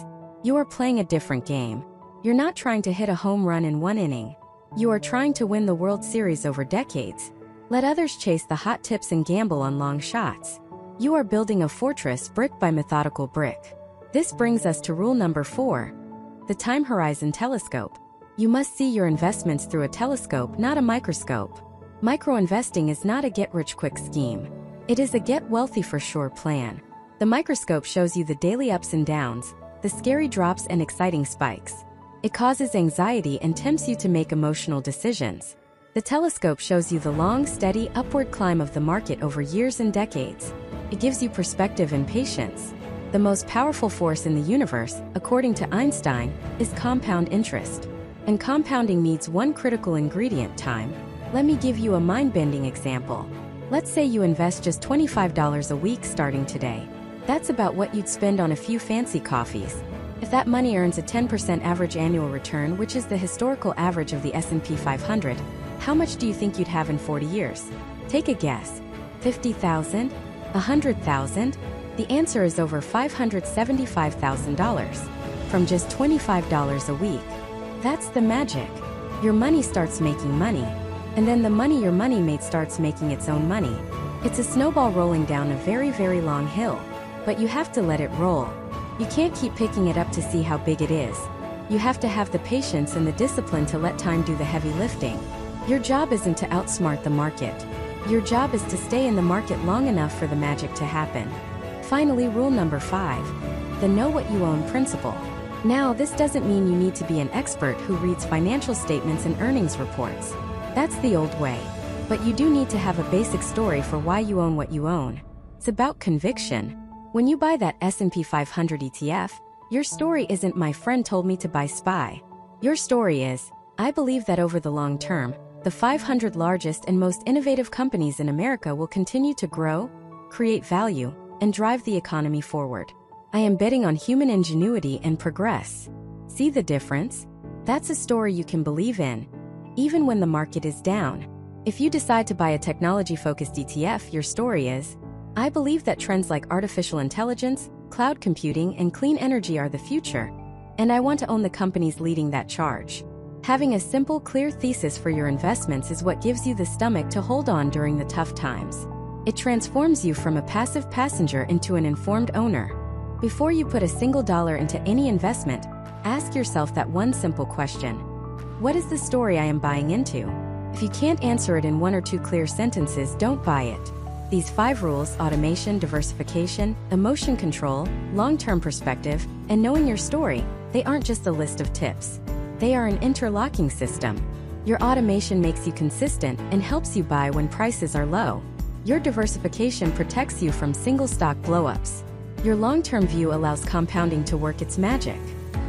You are playing a different game. You're not trying to hit a home run in one inning. You are trying to win the World Series over decades. Let others chase the hot tips and gamble on long shots. You are building a fortress brick by methodical brick. This brings us to rule number 4. The time horizon telescope. You must see your investments through a telescope, not a microscope. Micro-investing is not a get-rich-quick scheme. It is a get-wealthy-for-sure plan. The microscope shows you the daily ups and downs, the scary drops and exciting spikes. It causes anxiety and tempts you to make emotional decisions. The telescope shows you the long, steady, upward climb of the market over years and decades. It gives you perspective and patience. The most powerful force in the universe, according to Einstein, is compound interest. And compounding needs one critical ingredient: time. Let me give you a mind-bending example. Let's say you invest just $25 a week starting today. That's about what you'd spend on a few fancy coffees. If that money earns a 10% average annual return, which is the historical average of the S&P 500, how much do you think you'd have in 40 years? Take a guess. $50,000? $100,000? The answer is over $575,000 from just $25 a week. That's the magic. Your money starts making money. And then the money your money made starts making its own money. It's a snowball rolling down a very, very long hill. But you have to let it roll. You can't keep picking it up to see how big it is. You have to have the patience and the discipline to let time do the heavy lifting. Your job isn't to outsmart the market. Your job is to stay in the market long enough for the magic to happen. Finally, rule number 5. The know what you own principle. Now, this doesn't mean you need to be an expert who reads financial statements and earnings reports. That's the old way. But you do need to have a basic story for why you own what you own. It's about conviction. When you buy that S&P 500 ETF, your story isn't "my friend told me to buy SPY." Your story is, "I believe that over the long term, the 500 largest and most innovative companies in America will continue to grow, create value, and drive the economy forward. I am betting on human ingenuity and progress." See the difference? That's a story you can believe in, even when the market is down. If you decide to buy a technology-focused ETF, your story is, "I believe that trends like artificial intelligence, cloud computing, and clean energy are the future, and I want to own the companies leading that charge." Having a simple, clear thesis for your investments is what gives you the stomach to hold on during the tough times. It transforms you from a passive passenger into an informed owner. Before you put a single dollar into any investment, ask yourself that one simple question. What is the story I am buying into? If you can't answer it in 1 or 2 clear sentences, don't buy it. These 5 rules: automation, diversification, emotion control, long-term perspective, and knowing your story, they aren't just a list of tips. They are an interlocking system. Your automation makes you consistent and helps you buy when prices are low. Your diversification protects you from single stock blowups. Your long-term view allows compounding to work its magic.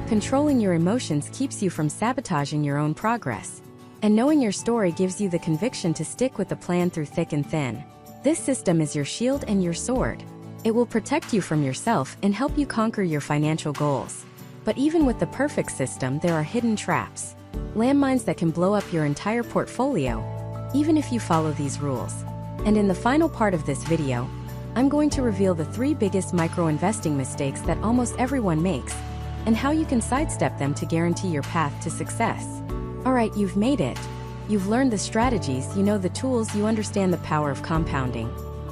Controlling your emotions keeps you from sabotaging your own progress. And knowing your story gives you the conviction to stick with the plan through thick and thin. This system is your shield and your sword. It will protect you from yourself and help you conquer your financial goals. But even with the perfect system, there are hidden traps. Landmines that can blow up your entire portfolio, even if you follow these rules. And in the final part of this video, I'm going to reveal the 3 biggest micro-investing mistakes that almost everyone makes, and how you can sidestep them to guarantee your path to success. Alright, you've made it. You've learned the strategies, you know the tools, you understand the power of compounding.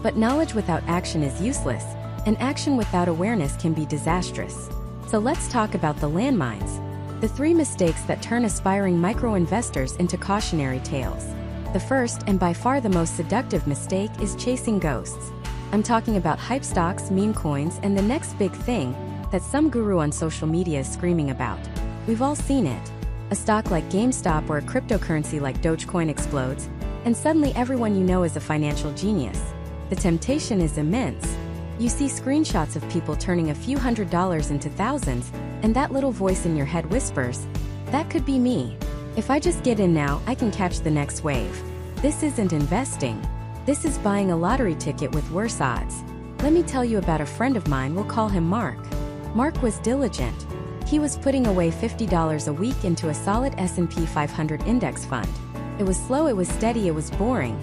But knowledge without action is useless, and action without awareness can be disastrous. So let's talk about the landmines. The 3 mistakes that turn aspiring micro-investors into cautionary tales. The first, and by far the most seductive mistake, is chasing ghosts. I'm talking about hype stocks, meme coins, and the next big thing that some guru on social media is screaming about. We've all seen it. A stock like GameStop or a cryptocurrency like Dogecoin explodes, and suddenly everyone you know is a financial genius. The temptation is immense. You see screenshots of people turning a few $100s into thousands, and that little voice in your head whispers, "That could be me. If I just get in now, I can catch the next wave." This isn't investing. This is buying a lottery ticket with worse odds. Let me tell you about a friend of mine, we'll call him Mark. Mark was diligent. He was putting away $50 a week into a solid S&P 500 index fund. It was slow, it was steady, it was boring.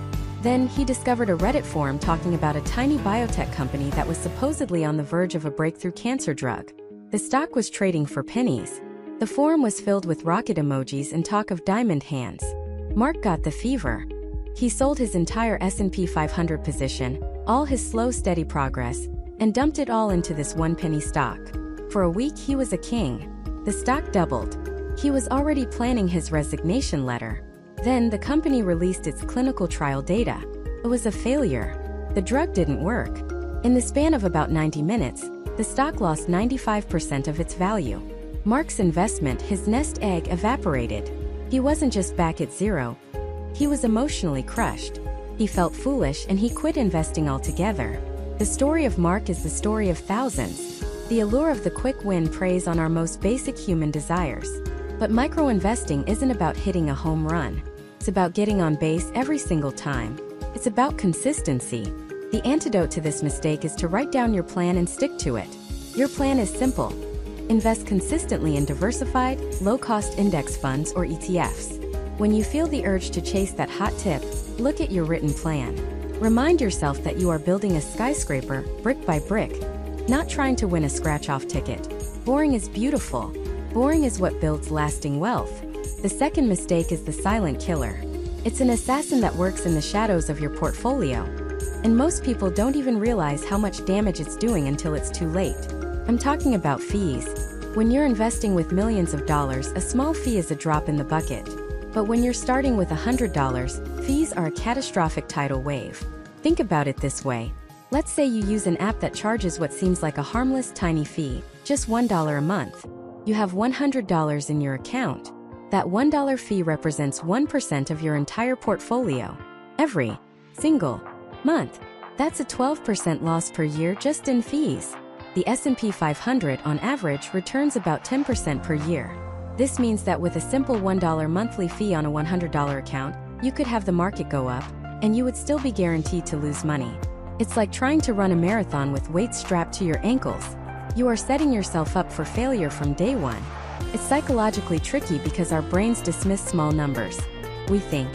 Then he discovered a Reddit forum talking about a tiny biotech company that was supposedly on the verge of a breakthrough cancer drug. The stock was trading for pennies. The forum was filled with rocket emojis and talk of diamond hands. Mark got the fever. He sold his entire S&P 500 position, all his slow, steady progress, and dumped it all into this 1-penny stock. For a week he was a king. The stock doubled. He was already planning his resignation letter. Then the company released its clinical trial data. It was a failure. The drug didn't work. In the span of about 90 minutes, the stock lost 95% of its value. Mark's investment, his nest egg, evaporated. He wasn't just back at zero. He was emotionally crushed. He felt foolish and he quit investing altogether. The story of Mark is the story of thousands. The allure of the quick win preys on our most basic human desires. But micro-investing isn't about hitting a home run. It's about getting on base every single time. It's about consistency. The antidote to this mistake is to write down your plan and stick to it. Your plan is simple. Invest consistently in diversified, low-cost index funds or ETFs. When you feel the urge to chase that hot tip, look at your written plan. Remind yourself that you are building a skyscraper, brick by brick, not trying to win a scratch-off ticket. Boring is beautiful. Boring is what builds lasting wealth. The second mistake is the silent killer. It's an assassin that works in the shadows of your portfolio. And most people don't even realize how much damage it's doing until it's too late. I'm talking about fees. When you're investing with millions of dollars, a small fee is a drop in the bucket. But when you're starting with $100, fees are a catastrophic tidal wave. Think about it this way. Let's say you use an app that charges what seems like a harmless tiny fee, just $1 a month. You have $100 in your account. That $1 fee represents 1% of your entire portfolio. Every single month. That's a 12% loss per year just in fees. The S&P 500 on average returns about 10% per year. This means that with a simple $1 monthly fee on a $100 account, you could have the market go up, and you would still be guaranteed to lose money. It's like trying to run a marathon with weights strapped to your ankles. You are setting yourself up for failure from day one. It's psychologically tricky because our brains dismiss small numbers. We think,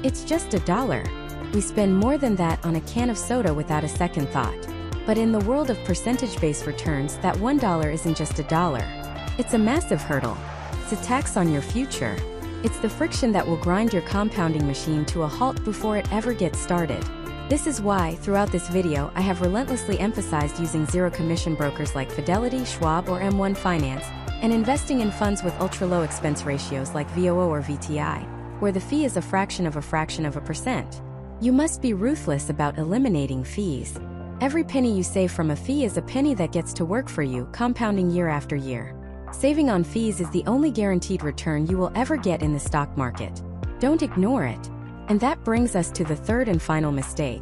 it's just $1. We spend more than that on a can of soda without a second thought. But in the world of percentage-based returns, that $1 isn't just $1. It's a massive hurdle. It's a tax on your future. It's the friction that will grind your compounding machine to a halt before it ever gets started. This is why, throughout this video, I have relentlessly emphasized using zero-commission brokers like Fidelity, Schwab, or M1 Finance, and investing in funds with ultra-low expense ratios like VOO or VTI, where the fee is a fraction of a percent. You must be ruthless about eliminating fees. Every penny you save from a fee is a penny that gets to work for you, compounding year after year. Saving on fees is the only guaranteed return you will ever get in the stock market. Don't ignore it. And that brings us to the third and final mistake.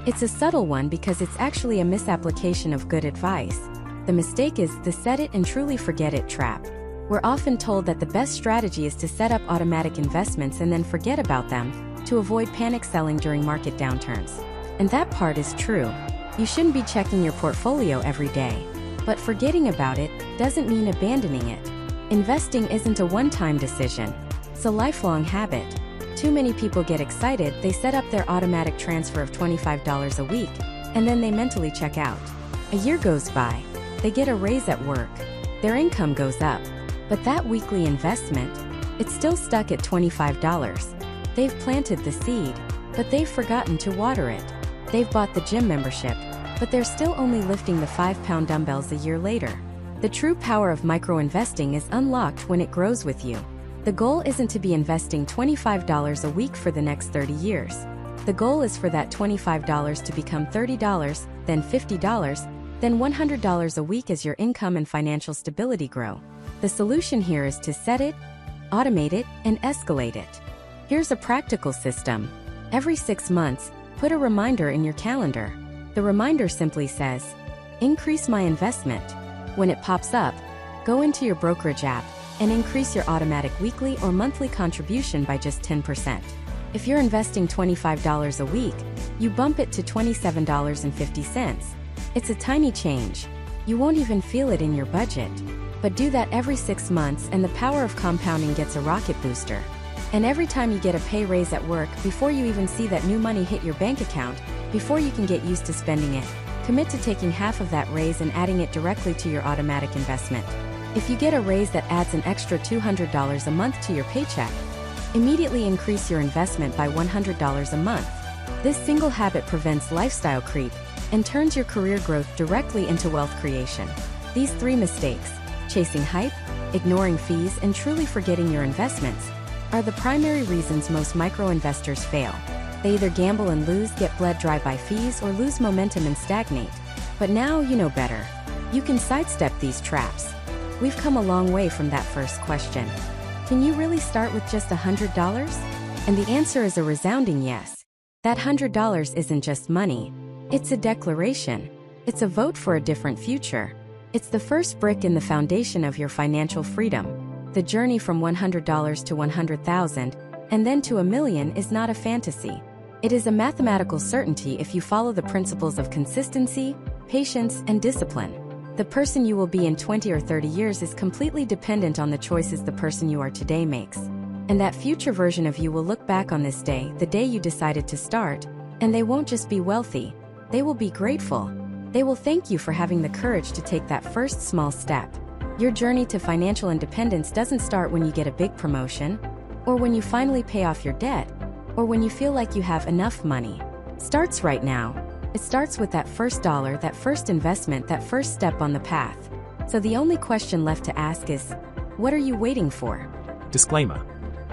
It's a subtle one because it's actually a misapplication of good advice. The mistake is the set it and truly forget it trap. We're often told that the best strategy is to set up automatic investments and then forget about them, to avoid panic selling during market downturns. And that part is true. You shouldn't be checking your portfolio every day. But forgetting about it doesn't mean abandoning it. Investing isn't a one-time decision. It's a lifelong habit. Too many people get excited, they set up their automatic transfer of $25 a week, and then they mentally check out. A year goes by. They get a raise at work. Their income goes up. But that weekly investment, it's still stuck at $25. They've planted the seed, but they've forgotten to water it. They've bought the gym membership, but they're still only lifting the 5-pound dumbbells a year later. The true power of micro-investing is unlocked when it grows with you. The goal isn't to be investing $25 a week for the next 30 years. The goal is for that $25 to become $30, then $50, then $100 a week as your income and financial stability grow. The solution here is to set it, automate it, and escalate it. Here's a practical system. Every 6 months, put a reminder in your calendar. The reminder simply says, "Increase my investment." When it pops up, go into your brokerage app and increase your automatic weekly or monthly contribution by just 10%. If you're investing $25 a week, you bump it to $27.50. It's a tiny change. You won't even feel it in your budget. But do that every 6 months and the power of compounding gets a rocket booster. And every time you get a pay raise at work, before you even see that new money hit your bank account, before you can get used to spending it, commit to taking half of that raise and adding it directly to your automatic investment. If you get a raise that adds an extra $200 a month to your paycheck, immediately increase your investment by $100 a month. This single habit prevents lifestyle creep and turns your career growth directly into wealth creation. These 3 mistakes, chasing hype, ignoring fees, and truly forgetting your investments, are the primary reasons most micro-investors fail. They either gamble and lose, get bled dry by fees, or lose momentum and stagnate. But now you know better. You can sidestep these traps. We've come a long way from that first question. Can you really start with just $100? And the answer is a resounding yes. That $100 isn't just money. It's a declaration. It's a vote for a different future. It's the first brick in the foundation of your financial freedom. The journey from $100 to $100,000 and then to $1 million is not a fantasy. It is a mathematical certainty if you follow the principles of consistency, patience, and discipline. The person you will be in 20 or 30 years is completely dependent on the choices the person you are today makes. And that future version of you will look back on this day, the day you decided to start, and they won't just be wealthy. They will be grateful. They will thank you for having the courage to take that first small step. Your journey to financial independence doesn't start when you get a big promotion, or when you finally pay off your debt, or when you feel like you have enough money. It starts right now. It starts with that first dollar, that first investment, that first step on the path. So the only question left to ask is, what are you waiting for? Disclaimer.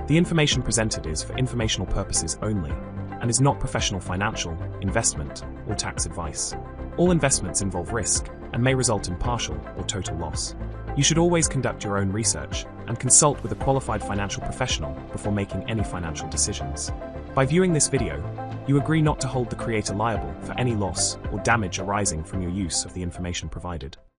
The information presented is for informational purposes only and is not professional financial, investment, or tax advice. All investments involve risk and may result in partial or total loss. You should always conduct your own research and consult with a qualified financial professional before making any financial decisions. By viewing this video, you agree not to hold the creator liable for any loss or damage arising from your use of the information provided.